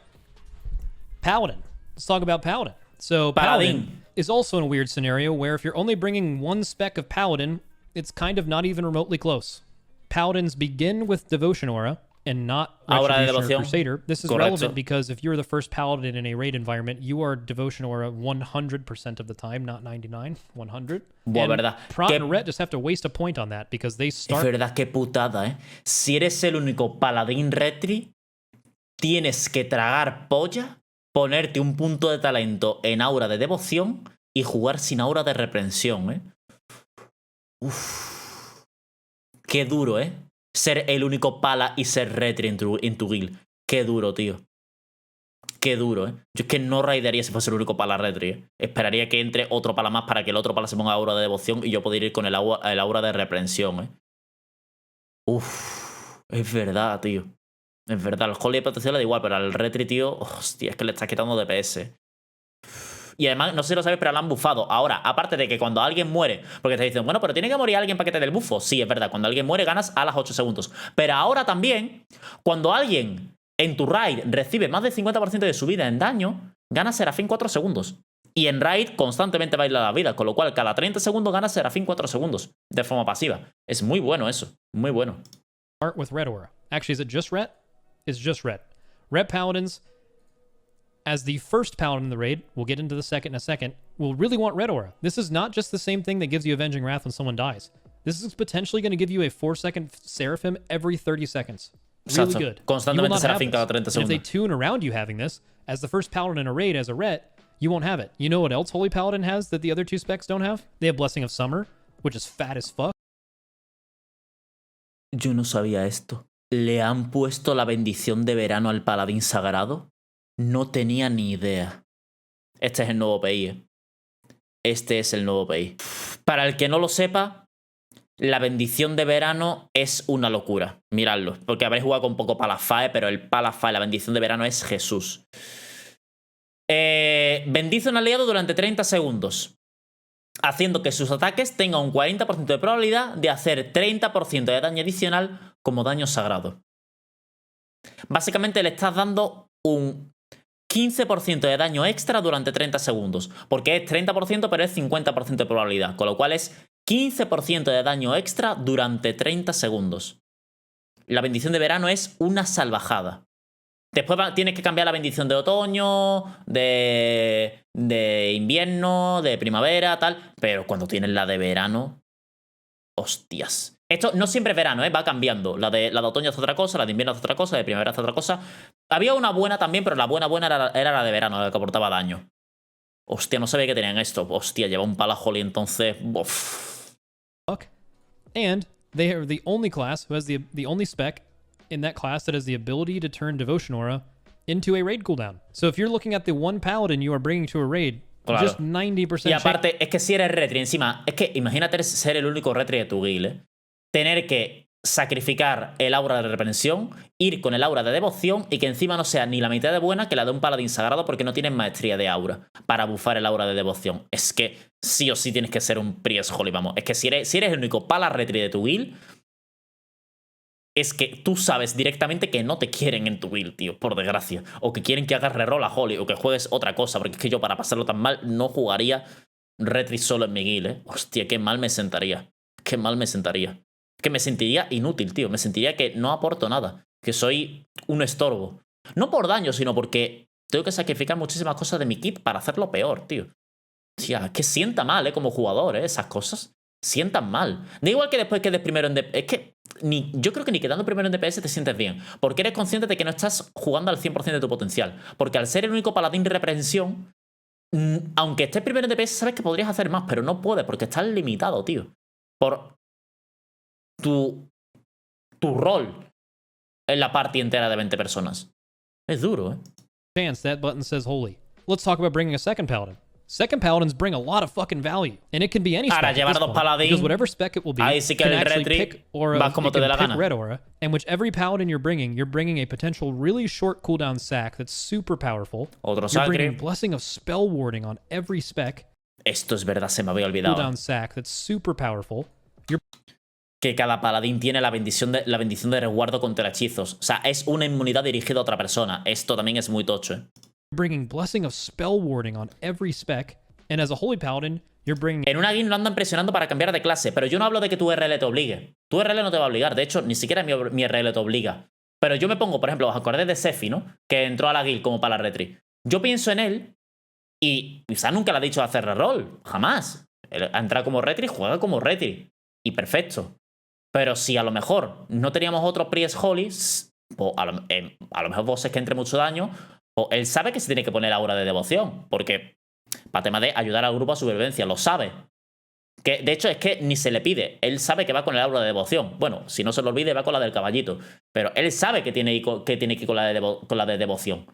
[SPEAKER 2] Paladin. Let's talk about Paladin. So Paladin
[SPEAKER 1] Paladin.
[SPEAKER 2] is also in a weird scenario where if you're only bringing one spec of Paladin, it's kind of not even remotely close. Paladins begin with Devotion Aura and not
[SPEAKER 1] Aura de
[SPEAKER 2] Retribution or
[SPEAKER 1] Devoción.
[SPEAKER 2] Crusader. This is
[SPEAKER 1] Correcto.
[SPEAKER 2] relevant because if you're the first Paladin in a raid environment, you are Devotion Aura 100% of the time, not 99, 100.
[SPEAKER 1] Buah,
[SPEAKER 2] and
[SPEAKER 1] verdad.
[SPEAKER 2] Prot
[SPEAKER 1] Que-
[SPEAKER 2] and Ret just have to waste a point on that because they
[SPEAKER 1] Es
[SPEAKER 2] start...
[SPEAKER 1] verdad, qué putada, ¿eh? Si eres el único paladín retri, tienes que tragar polla, ponerte un punto de talento en aura de devoción y jugar sin aura de reprensión, ¿eh? Uf. Qué duro, ¿eh? Ser el único pala y ser retri en tu guild. Qué duro, tío. Qué duro, ¿eh? Yo es que no raidaría si fuese el único pala retri, ¿eh? Esperaría que entre otro pala más para que el otro pala se ponga aura de devoción y yo poder ir con el aura de reprensión, ¿eh? Uf, es verdad, tío. Es verdad, el Holy de protección le da igual, pero al retri, tío, hostia, es que le estás quitando DPS. Y además, no sé si lo sabes, pero la han bufado. Ahora, aparte de que cuando alguien muere, porque te dicen, bueno, pero tiene que morir alguien para que te dé el bufo. Sí, es verdad, cuando alguien muere ganas a las 8 segundos. Pero ahora también, cuando alguien en tu raid recibe más del 50% de su vida en daño, ganas Serafín 4 segundos. Y en raid constantemente baila la vida, con lo cual cada 30 segundos ganas Serafín 4 segundos, de forma pasiva. Es muy bueno eso, muy bueno.
[SPEAKER 2] Start with Red Aura. Actually, is it just Ret? It's just Ret. Ret Paladins, as the first Paladin in the raid, we'll get into the second in a second, will really want Red Aura. This is not just the same thing that gives you Avenging Wrath when someone dies. This is potentially going to give you a 4-second Seraphim every 30 seconds. Really
[SPEAKER 1] Exacto.
[SPEAKER 2] good.
[SPEAKER 1] Constantemente
[SPEAKER 2] You will not have
[SPEAKER 1] Seraphim
[SPEAKER 2] this.
[SPEAKER 1] cada 30
[SPEAKER 2] And if they
[SPEAKER 1] segundos.
[SPEAKER 2] tune around you having this, as the first Paladin in a raid as a Ret, you won't have it. You know what else Holy Paladin has that the other two specs don't have? They have Blessing of Summer, which is fat as fuck.
[SPEAKER 1] Yo no sabía esto. ¿Le han puesto la bendición de verano al paladín sagrado? No tenía ni idea. Este es el nuevo PI, ¿eh? Este es el nuevo PI. Para el que no lo sepa, la bendición de verano es una locura. Miradlo, porque habréis jugado con poco Palafae, pero el Palafae, la bendición de verano es Jesús. Bendice a un aliado durante 30 segundos, haciendo que sus ataques tengan un 40% de probabilidad de hacer 30% de daño adicional como daño sagrado. Básicamente le estás dando un 15% de daño extra durante 30 segundos, porque es 30% pero es 50% de probabilidad, con lo cual es 15% de daño extra durante 30 segundos. La bendición de verano es una salvajada. Después tienes que cambiar la bendición de otoño, de invierno, de primavera, tal. Pero cuando tienes la de verano, hostias. Esto no siempre es verano, ¿eh? Va cambiando. La de otoño hace otra cosa, la de invierno hace otra cosa, la de primavera hace otra cosa. Había una buena también, pero la buena era la de verano, la que aportaba daño. Hostia, no sabía que tenían esto. Hostia, lleva un pala Holy entonces. Uf.
[SPEAKER 2] And they are the only class who has the only spec in that class that has the ability to turn Devotion Aura into a raid cooldown. So if you're looking at the one paladin you are bringing to a raid,
[SPEAKER 1] Claro.
[SPEAKER 2] just 90%
[SPEAKER 1] Y aparte, es que si eres retri encima, es que imagínate ser el único retri de tu guild, ¿eh? Tener que sacrificar el aura de reprensión, ir con el aura de devoción y que encima no sea ni la mitad de buena que la de un paladín sagrado porque no tienes maestría de aura para bufar el aura de devoción. Es que sí o sí tienes que ser un Priest Holy, vamos. Es que si eres el único pala retri de tu guild, es que tú sabes directamente que no te quieren en tu build, tío, por desgracia. O que quieren que hagas reroll a Holy o que juegues otra cosa, porque es que yo para pasarlo tan mal no jugaría retri solo en mi guild, ¿eh? Hostia, qué mal me sentaría. Qué mal me sentaría. Que me sentiría inútil, tío. Me sentiría que no aporto nada. Que soy un estorbo. No por daño, sino porque tengo que sacrificar muchísimas cosas de mi kit para hacerlo peor, tío. Tía, es que sienta mal, como jugador, esas cosas. Sientan mal. Da igual que después quedes primero en DPS. Es que yo creo que ni quedando primero en DPS te sientes bien. Porque eres consciente de que no estás jugando al 100% de tu potencial. Porque al ser el único paladín de reprensión, aunque estés primero en DPS, sabes que podrías hacer más, pero no puedes porque estás limitado, tío. Por tu rol en la party entera de 20 personas. Es duro, ¿eh?
[SPEAKER 2] chance that button says holy. Let's talk about bringing a second paladin. Second paladins bring a lot of fucking value, and it can be any spec
[SPEAKER 1] Ahora,
[SPEAKER 2] at
[SPEAKER 1] llevar
[SPEAKER 2] this
[SPEAKER 1] dos
[SPEAKER 2] point,
[SPEAKER 1] paladín,
[SPEAKER 2] because whatever spec it will be,
[SPEAKER 1] ahí sí que
[SPEAKER 2] can
[SPEAKER 1] el
[SPEAKER 2] actually
[SPEAKER 1] retri
[SPEAKER 2] pick aura,
[SPEAKER 1] vas como
[SPEAKER 2] it
[SPEAKER 1] te dé
[SPEAKER 2] can
[SPEAKER 1] la
[SPEAKER 2] pick
[SPEAKER 1] gana.
[SPEAKER 2] red aura, and which every paladin you're bringing a potential really short cooldown sack that's super powerful.
[SPEAKER 1] Otro
[SPEAKER 2] You're bringing
[SPEAKER 1] sacre.
[SPEAKER 2] Blessing of Spell Warding on every spec,
[SPEAKER 1] Esto es verdad, se me había olvidado.
[SPEAKER 2] cooldown sack that's super powerful. You're
[SPEAKER 1] Que cada paladín tiene la bendición de resguardo contra hechizos. O sea, es una inmunidad dirigida a otra persona. Esto también es muy tocho, ¿eh?
[SPEAKER 2] bringing Blessing of Spell Warding on every spec, and as a Holy Paladin, you're bringing
[SPEAKER 1] En una guild lo andan presionando para cambiar de clase, pero yo no hablo de que tu RL te obligue. Tu RL no te va a obligar, de hecho, ni siquiera mi RL te obliga. Pero yo me pongo, por ejemplo, os acordáis de Sefi, ¿no? Que entró a la guild como para la retri. Yo pienso en él y quizá nunca le ha dicho de hacer reroll, jamás. Él ha entrado como retri, juega como retri. Y perfecto. Pero si a lo mejor no teníamos otro Priest Holy, pues a lo mejor bosses que entre mucho daño, pues él sabe que se tiene que poner aura de devoción, porque para tema de ayudar al grupo a supervivencia, lo sabe. Que de hecho es que ni se le pide, él sabe que va con el aura de devoción. Bueno, si no se lo olvide, va con la del caballito. Pero él sabe que tiene que ir con la de devoción.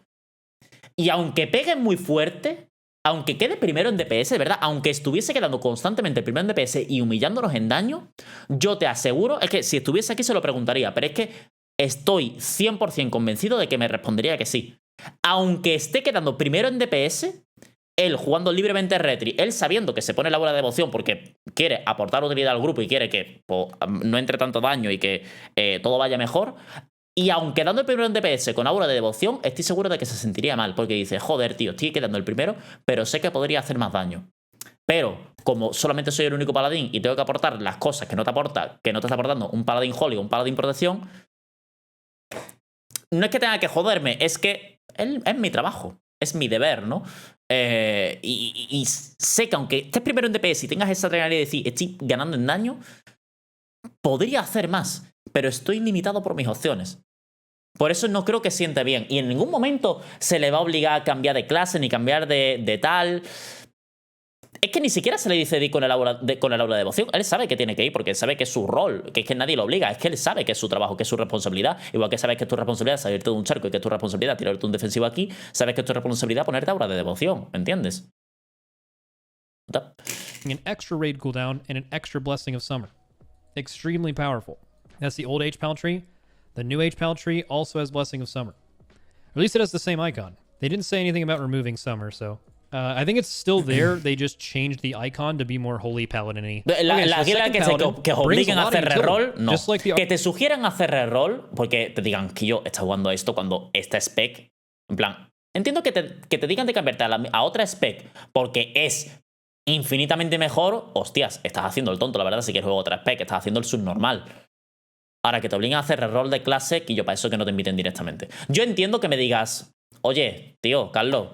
[SPEAKER 1] Y aunque pegue muy fuerte, aunque quede primero en DPS, de verdad, aunque estuviese quedando constantemente primero en DPS y humillándonos en daño, yo te aseguro, es que si estuviese aquí se lo preguntaría, pero es que estoy 100% convencido de que me respondería que sí. Aunque esté quedando primero en DPS, él jugando libremente retri, él sabiendo que se pone la bola de devoción porque quiere aportar utilidad al grupo y quiere que pues, no entre tanto daño y que todo vaya mejor. Y aunque dando el primero en DPS con aura de devoción, estoy seguro de que se sentiría mal, porque dice, joder, tío, estoy quedando el primero, pero sé que podría hacer más daño. Pero, como solamente soy el único paladín y tengo que aportar las cosas que no te está aportando un paladín holy o un paladín protección, no es que tenga que joderme, es que es mi trabajo, es mi deber, ¿no? Y sé que aunque estés primero en DPS y tengas esa adrenalina de decir, estoy ganando en daño, podría hacer más, pero estoy limitado por mis opciones. Por eso no creo que siente bien. Y en ningún momento se le va a obligar a cambiar de clase ni cambiar de tal. Es que ni siquiera se le dice ir con el aura de devoción. Él sabe que tiene que ir porque sabe que es su rol, que es que nadie lo obliga. Es que él sabe que es su trabajo, que es su responsabilidad. Igual que sabes que es tu responsabilidad salirte de un charco y que es tu responsabilidad tirarte un defensivo aquí, sabes que es tu responsabilidad ponerte aura de devoción. ¿Me entiendes?
[SPEAKER 2] an extra raid cooldown and an extra Blessing of Summer. Extremely powerful. That's the old H-Pal tree. The new H-Pal tree also has Blessing of Summer. Or at least it has the same icon. They didn't say anything about removing Summer, so... I think it's still there. They just changed the icon to be more Holy Paladin-y.
[SPEAKER 1] La guía que os obliguen a hacer reroll, no.
[SPEAKER 2] Like
[SPEAKER 1] que te sugieran hacer reroll porque te digan que yo está jugando a esto cuando esta spec. En plan, entiendo que te digan de cambiarte a otra spec porque es infinitamente mejor. Hostias, estás haciendo el tonto, la verdad, si quieres jugar otra spec, estás haciendo el subnormal. Ahora que te obliguen a hacer reroll de clase, y yo para eso que no te inviten directamente. Yo entiendo que me digas, oye, tío, Carlos,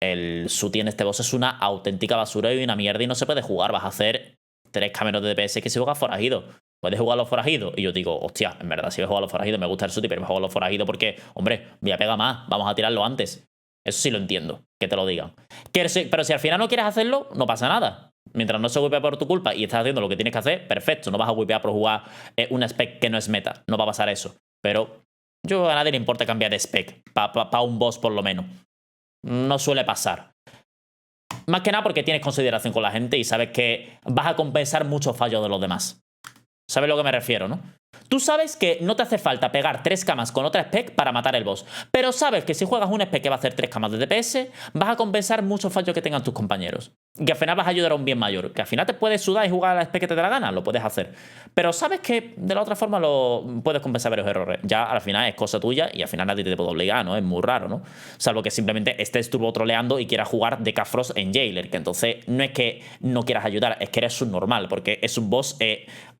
[SPEAKER 1] el Suti en este boss es una auténtica basura y una mierda y no se puede jugar. Vas a hacer 3K menos de DPS que si juegas forajido. ¿Puedes jugar a los forajidos? Y yo digo, hostia, en verdad, si voy a jugar a los forajidos me gusta el Suti, pero me juego a los forajidos porque, hombre, voy a pegar más. Vamos a tirarlo antes. Eso sí lo entiendo, que te lo digan. Pero si al final no quieres hacerlo, no pasa nada. Mientras no se whipea por tu culpa y estás haciendo lo que tienes que hacer, perfecto. No vas a whipear por jugar una spec que no es meta. No va a pasar eso. Pero yo a nadie le importa cambiar de spec. Para un boss, por lo menos. No suele pasar. Más que nada porque tienes consideración con la gente y sabes que vas a compensar muchos fallos de los demás. ¿Sabes a lo que me refiero, no? Tú sabes que no te hace falta pegar 3 camas con otra spec para matar el boss. Pero sabes que si juegas una spec que va a hacer 3 camas de DPS, vas a compensar muchos fallos que tengan tus compañeros. Y que al final vas a ayudar a un bien mayor. Que al final te puedes sudar y jugar a la spec que te dé la gana, lo puedes hacer. Pero sabes que de la otra forma lo puedes compensar varios errores. Ya al final es cosa tuya y al final nadie te puede obligar, ¿no? Es muy raro, ¿no? Salvo que simplemente estés turbo troleando y quieras jugar de K-Frost en Jailer. Que entonces no es que no quieras ayudar, es que eres subnormal. Porque es un boss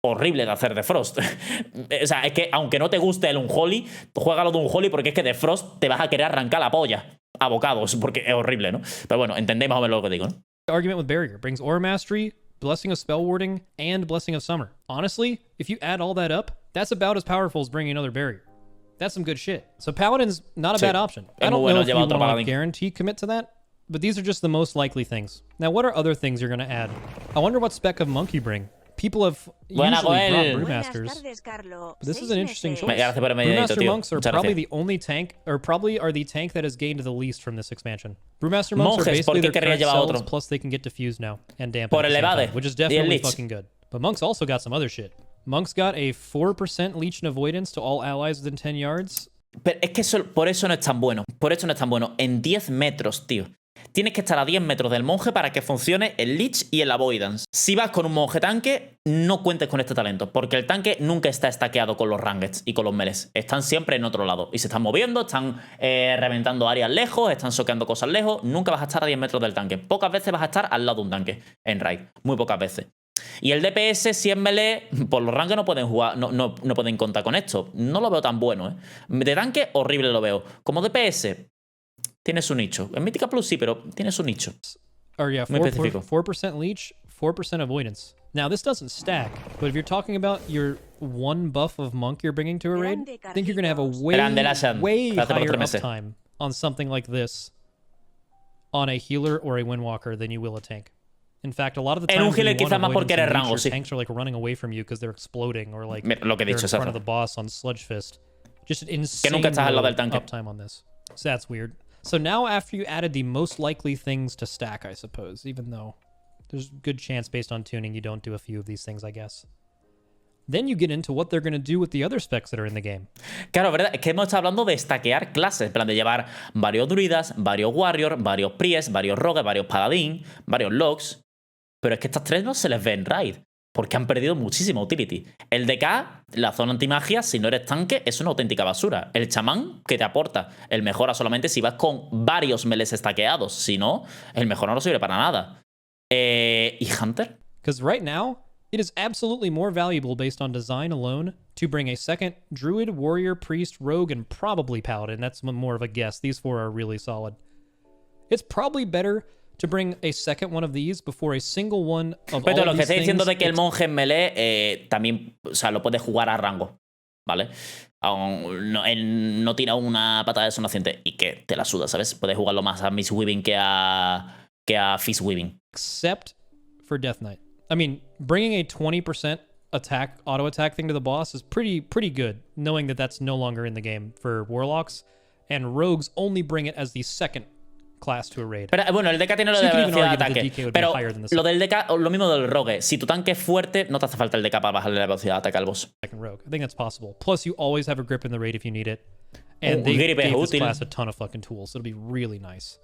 [SPEAKER 1] horrible de hacer de Frost. O sea, es que aunque no te guste el Unholy, juégalo de Unholy porque es que de Frost te vas a querer arrancar la polla a bocados, porque es horrible, ¿no? Pero bueno, entendéis más o menos lo que digo, ¿no?
[SPEAKER 2] Argument with Barrier brings Aura Mastery, Blessing of Spell Warding, and Blessing of Summer. Honestly, if you add all that up, that's about as powerful as bringing another Barrier. That's some good shit. So Paladin's not a bad option. I don't know if you want to guarantee commit to that, but these are just the most likely things. Now, what are other things you're going to add? I wonder what spec of Monk you bring. people have
[SPEAKER 1] Buena,
[SPEAKER 2] usually brought
[SPEAKER 1] Goel.
[SPEAKER 4] Buenas
[SPEAKER 2] brewmasters.
[SPEAKER 4] tardes, Carlo.
[SPEAKER 2] But this is
[SPEAKER 4] 6
[SPEAKER 2] an interesting
[SPEAKER 4] meses.
[SPEAKER 2] choice.
[SPEAKER 1] Gracias por el medallito,
[SPEAKER 2] Brewmaster
[SPEAKER 1] tío.
[SPEAKER 2] monks are
[SPEAKER 1] Muchas
[SPEAKER 2] probably
[SPEAKER 1] gracias.
[SPEAKER 2] the only tank, or probably are the tank that has gained the least from this expansion. Brewmaster monks are
[SPEAKER 1] Monjes, ¿por
[SPEAKER 2] basically
[SPEAKER 1] qué
[SPEAKER 2] their
[SPEAKER 1] querría
[SPEAKER 2] current
[SPEAKER 1] llevar
[SPEAKER 2] selves,
[SPEAKER 1] otro?
[SPEAKER 2] plus they can get diffused now and dampen
[SPEAKER 1] Por
[SPEAKER 2] at
[SPEAKER 1] el
[SPEAKER 2] the same
[SPEAKER 1] evade.
[SPEAKER 2] time, which is
[SPEAKER 1] Y el
[SPEAKER 2] definitely
[SPEAKER 1] leech.
[SPEAKER 2] fucking good. But monks also got some other shit. Monks got a 4% leech and avoidance to all allies within 10 yards.
[SPEAKER 1] Pero es que por eso no es tan bueno. Por eso no es tan bueno. En 10 metros, tío. Tienes que estar a 10 metros del monje para que funcione el Lich y el Avoidance. Si vas con un monje tanque, no cuentes con este talento, porque el tanque nunca está stackeado con los rangeds y con los melees. Están siempre en otro lado. Y se están moviendo, están reventando áreas lejos, están soqueando cosas lejos. Nunca vas a estar a 10 metros del tanque. Pocas veces vas a estar al lado de un tanque en raid. Muy pocas veces. Y el DPS, si es melee, por los rangos no pueden jugar, no pueden contar con esto. No lo veo tan bueno, ¿eh? De tanque, horrible lo veo. Como DPS, tiene su nicho. En Mítica Plus sí, pero tiene su nicho.
[SPEAKER 2] Or yeah,
[SPEAKER 1] Muy específico.
[SPEAKER 2] 4% leech, 4% avoidance. Now this doesn't stack, but if you're talking about your one buff of monk you're bringing to a raid, I think you're gonna have a way,
[SPEAKER 1] Grande, Lashan.
[SPEAKER 2] way
[SPEAKER 1] Gracias por
[SPEAKER 2] higher
[SPEAKER 1] 3 meses.
[SPEAKER 2] uptime on something like this on a healer or a windwalker than you will a tank. In fact, a lot of the
[SPEAKER 1] En
[SPEAKER 2] time
[SPEAKER 1] un healer quizá más porque eres rango, sí.
[SPEAKER 2] tanks are like running away from you because they're exploding or like
[SPEAKER 1] Lo que he
[SPEAKER 2] they're
[SPEAKER 1] dicho,
[SPEAKER 2] in front
[SPEAKER 1] exacto.
[SPEAKER 2] of the boss on Sludge Fist. Just an insane
[SPEAKER 1] nunca estás al lado
[SPEAKER 2] low
[SPEAKER 1] del tanque.
[SPEAKER 2] uptime on this. So that's weird. So now after you added the most likely things to stack, I suppose, even though there's a good chance based on tuning you don't do a few of these things, I guess. Then you get into what they're going to do with the other specs that are in the game.
[SPEAKER 1] Claro, ¿verdad? Es que hemos estado hablando de stackear clases, en plan de llevar varios druidas, varios warriors, varios priest, varios rogues, varios paladín, varios logs. Pero es que estas tres no se les ve en raid, porque han perdido muchísima utility. El DK, la zona antimagia, si no eres tanque, es una auténtica basura. El chamán, que te aporta, el mejora solamente si vas con varios melees stackeados. Si no, el mejora no sirve para nada. ¿Y Hunter?
[SPEAKER 2] Because right now, it is absolutely more valuable based on design alone to bring a second druid, warrior, priest, rogue, and probably paladin. That's more of a guess. These four are really solid. It's probably better to bring a second one of these before a single one of
[SPEAKER 1] Pero
[SPEAKER 2] all
[SPEAKER 1] lo
[SPEAKER 2] of
[SPEAKER 1] que
[SPEAKER 2] these
[SPEAKER 1] estáis diciendo
[SPEAKER 2] things.
[SPEAKER 1] de que el monje en melee también, o sea, lo puedes jugar a rango, ¿vale? Él no tira una patada de sonaciente y que te la suda, ¿sabes? Puedes jugarlo más a Miss Weaving que a Fist Weaving.
[SPEAKER 2] Except for Death Knight. I mean, bringing a 20% attack, auto attack thing to the boss is pretty good, knowing that that's no longer in the game for warlocks, and rogues only bring it as the second class to a raid.
[SPEAKER 1] Pero bueno, el DK tiene lo
[SPEAKER 2] So
[SPEAKER 1] de
[SPEAKER 2] you can even
[SPEAKER 1] velocidad de
[SPEAKER 2] argue that the
[SPEAKER 1] ataque.
[SPEAKER 2] DK would be
[SPEAKER 1] Pero
[SPEAKER 2] higher than the
[SPEAKER 1] lo del DK, lo mismo del rogue. Si tu tanque es fuerte, no te hace falta el DK para bajarle la velocidad de ataque al boss.
[SPEAKER 2] Second rogue. I think that's possible. Plus, you always have a grip in the raid if you need it. And
[SPEAKER 1] Un
[SPEAKER 2] they
[SPEAKER 1] grip es
[SPEAKER 2] gave this
[SPEAKER 1] útil.
[SPEAKER 2] class a ton of fucking tools. It'll be really nice.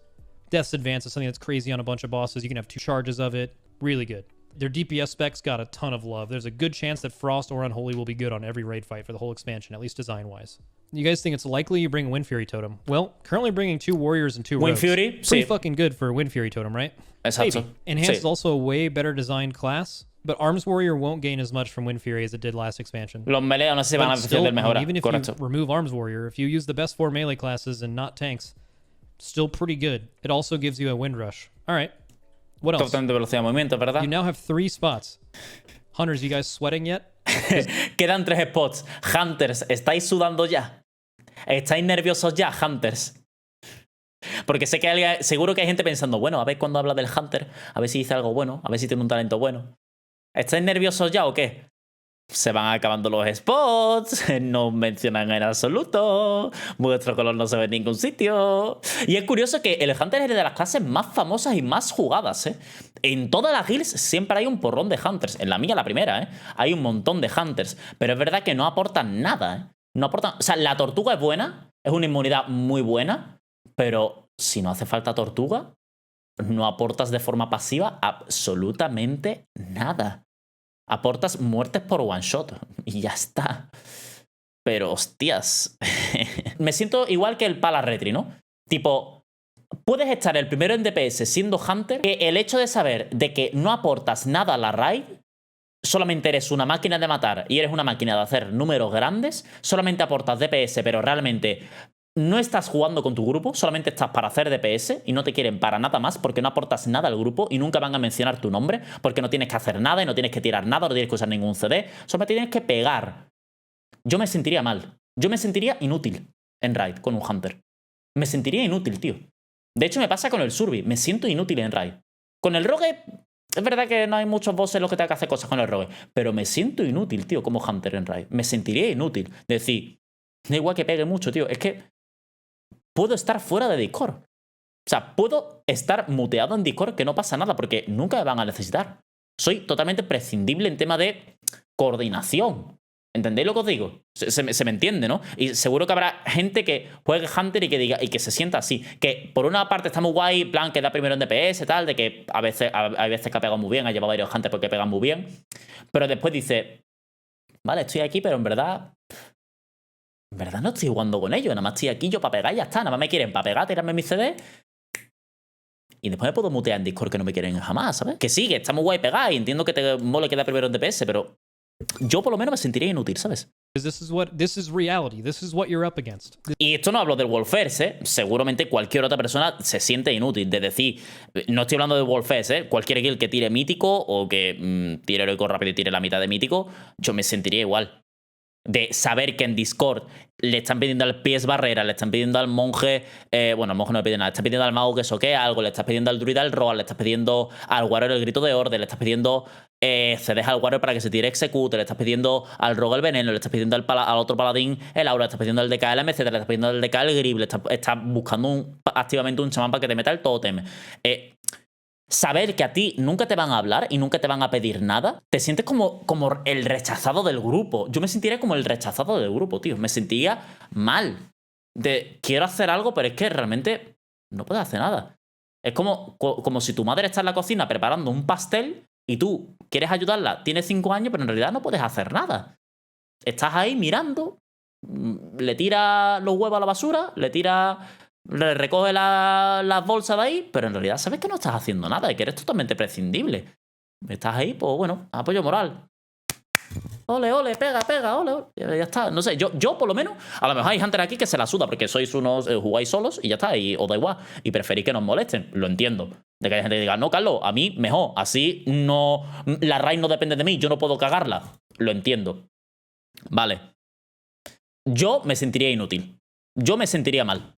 [SPEAKER 2] Death's Advance is something that's crazy on a bunch of bosses. You can have 2 charges of it. Really good. Their DPS specs got a ton of love. There's a good chance that Frost or Unholy will be good on every raid fight for the whole expansion, at least design-wise. You guys think it's likely you bring Wind Fury Totem? Well, currently bringing 2 warriors and 2
[SPEAKER 1] Wind
[SPEAKER 2] rogues.
[SPEAKER 1] Fury?
[SPEAKER 2] Pretty
[SPEAKER 1] Sí.
[SPEAKER 2] fucking good for a Wind Fury Totem, right?
[SPEAKER 1] Exacto.
[SPEAKER 2] Maybe. Enhanced
[SPEAKER 1] Sí.
[SPEAKER 2] is also a way better designed class, but Arms Warrior won't gain as much from Wind Fury as it did last expansion.
[SPEAKER 1] Los melee aún así van
[SPEAKER 2] But
[SPEAKER 1] a
[SPEAKER 2] still,
[SPEAKER 1] beneficiar del mejora.
[SPEAKER 2] even if
[SPEAKER 1] Correcto.
[SPEAKER 2] you remove Arms Warrior, if you use the best 4 melee classes and not tanks, still pretty good. It also gives you a Wind Rush. All right. What else?
[SPEAKER 1] Totalmente velocidad de movimiento, ¿verdad?
[SPEAKER 2] You now have 3 spots. Hunters, you guys sweating yet?
[SPEAKER 1] Quedan 3 spots. Hunters, ¿estáis sudando ya? ¿Estáis nerviosos ya, Hunters? Porque sé que seguro que hay gente pensando, bueno, a ver cuando habla del Hunter, a ver si dice algo bueno, a ver si tiene un talento bueno. ¿Estáis nerviosos ya o qué? Se van acabando los spots, no mencionan en absoluto, vuestro color no se ve en ningún sitio. Y es curioso que el Hunter es de las clases más famosas y más jugadas, ¿eh? En todas las guilds siempre hay un porrón de Hunters. En la mía, la primera, ¿eh? Hay un montón de Hunters. Pero es verdad que no aportan nada, ¿eh? No aportan... O sea, la tortuga es buena, es una inmunidad muy buena, pero si no hace falta tortuga, no aportas de forma pasiva absolutamente nada. Aportas muertes por one shot y ya está. Pero hostias, me siento igual que el Pala Retri, ¿no? Tipo, puedes estar el primero en DPS siendo Hunter, que el hecho de saber de que no aportas nada a la raid, solamente eres una máquina de matar y eres una máquina de hacer números grandes, solamente aportas DPS, pero realmente no estás jugando con tu grupo, solamente estás para hacer DPS y no te quieren para nada más porque no aportas nada al grupo y nunca van a mencionar tu nombre porque no tienes que hacer nada y no tienes que tirar nada, no tienes que usar ningún CD, solo tienes que pegar. Yo me sentiría mal. Yo me sentiría inútil en raid con un Hunter. Me sentiría inútil, tío. De hecho, me pasa con el Survi. Me siento inútil en raid. Con el Rogue Es verdad que no hay muchos bosses en los que tenga que hacer cosas con el rogue, pero me siento inútil, tío, como Hunter en Raid. Me sentiría inútil. Decir, da igual que pegue mucho, tío. Es que puedo estar fuera de Discord. O sea, puedo estar muteado en Discord que no pasa nada porque nunca me van a necesitar. Soy totalmente prescindible en tema de coordinación. ¿Entendéis lo que os digo? Se me entiende, ¿no? Y seguro que habrá gente que juegue Hunter y que diga y que se sienta así. Que por una parte está muy guay, plan que da primero en DPS, tal, de que hay veces que ha pegado muy bien, ha llevado varios Hunters porque pegan muy bien. Pero después dice, vale, estoy aquí, pero en verdad no estoy jugando con ellos. Nada más estoy aquí yo para pegar y ya está. Nada más me quieren para pegar, tirarme mi CD. Y después me puedo mutear en Discord que no me quieren jamás, ¿sabes? Que sí, que está muy guay pegar y entiendo que te mole que da primero en DPS, pero yo por lo menos me sentiría inútil, ¿sabes?
[SPEAKER 2] This is reality. This is what you're up against.
[SPEAKER 1] Y esto no hablo del Wolfers, ¿eh? Seguramente cualquier otra persona se siente inútil. De decir, no estoy hablando de Wolfers, ¿eh? Cualquier guild que tire mítico o que tire heroico rápido y tire la mitad de mítico, yo me sentiría igual. De saber que en Discord le están pidiendo al pies barrera, le están pidiendo al monje, bueno, al monje no le pide nada, le están pidiendo al mago que soquea algo, le estás pidiendo al druida el roll, le estás pidiendo al warrior el grito de orden, le estás pidiendo cedes al warrior para que se tire execute, le estás pidiendo al rogue el veneno, le estás pidiendo al otro paladín el aura, le estás pidiendo al DK el MZ, le estás pidiendo al DK el grip, estás buscando activamente un chamán para que te meta el tótem. Saber que a ti nunca te van a hablar y nunca te van a pedir nada, te sientes como el rechazado del grupo. Yo me sentiría como el rechazado del grupo, tío. Me sentiría mal. Quiero hacer algo, pero es que realmente no puedes hacer nada. Es como si tu madre está en la cocina preparando un pastel y tú quieres ayudarla, tienes 5 años, pero en realidad no puedes hacer nada. Estás ahí mirando, le tiras los huevos a la basura, le recoge las bolsas de ahí, pero en realidad sabes que no estás haciendo nada y que eres totalmente prescindible. Estás ahí, pues bueno, apoyo moral. Ole, ole, pega, ole, ole. Ya está. No sé, yo por lo menos, a lo mejor hay Hunter aquí que se la suda porque sois unos, jugáis solos y ya está, y os da igual. Y preferís que nos molesten, lo entiendo. De que hay gente que diga, no, Carlos, a mí mejor, así no, la raid no depende de mí, yo no puedo cagarla. Lo entiendo. Vale. Yo me sentiría inútil. Yo me sentiría mal.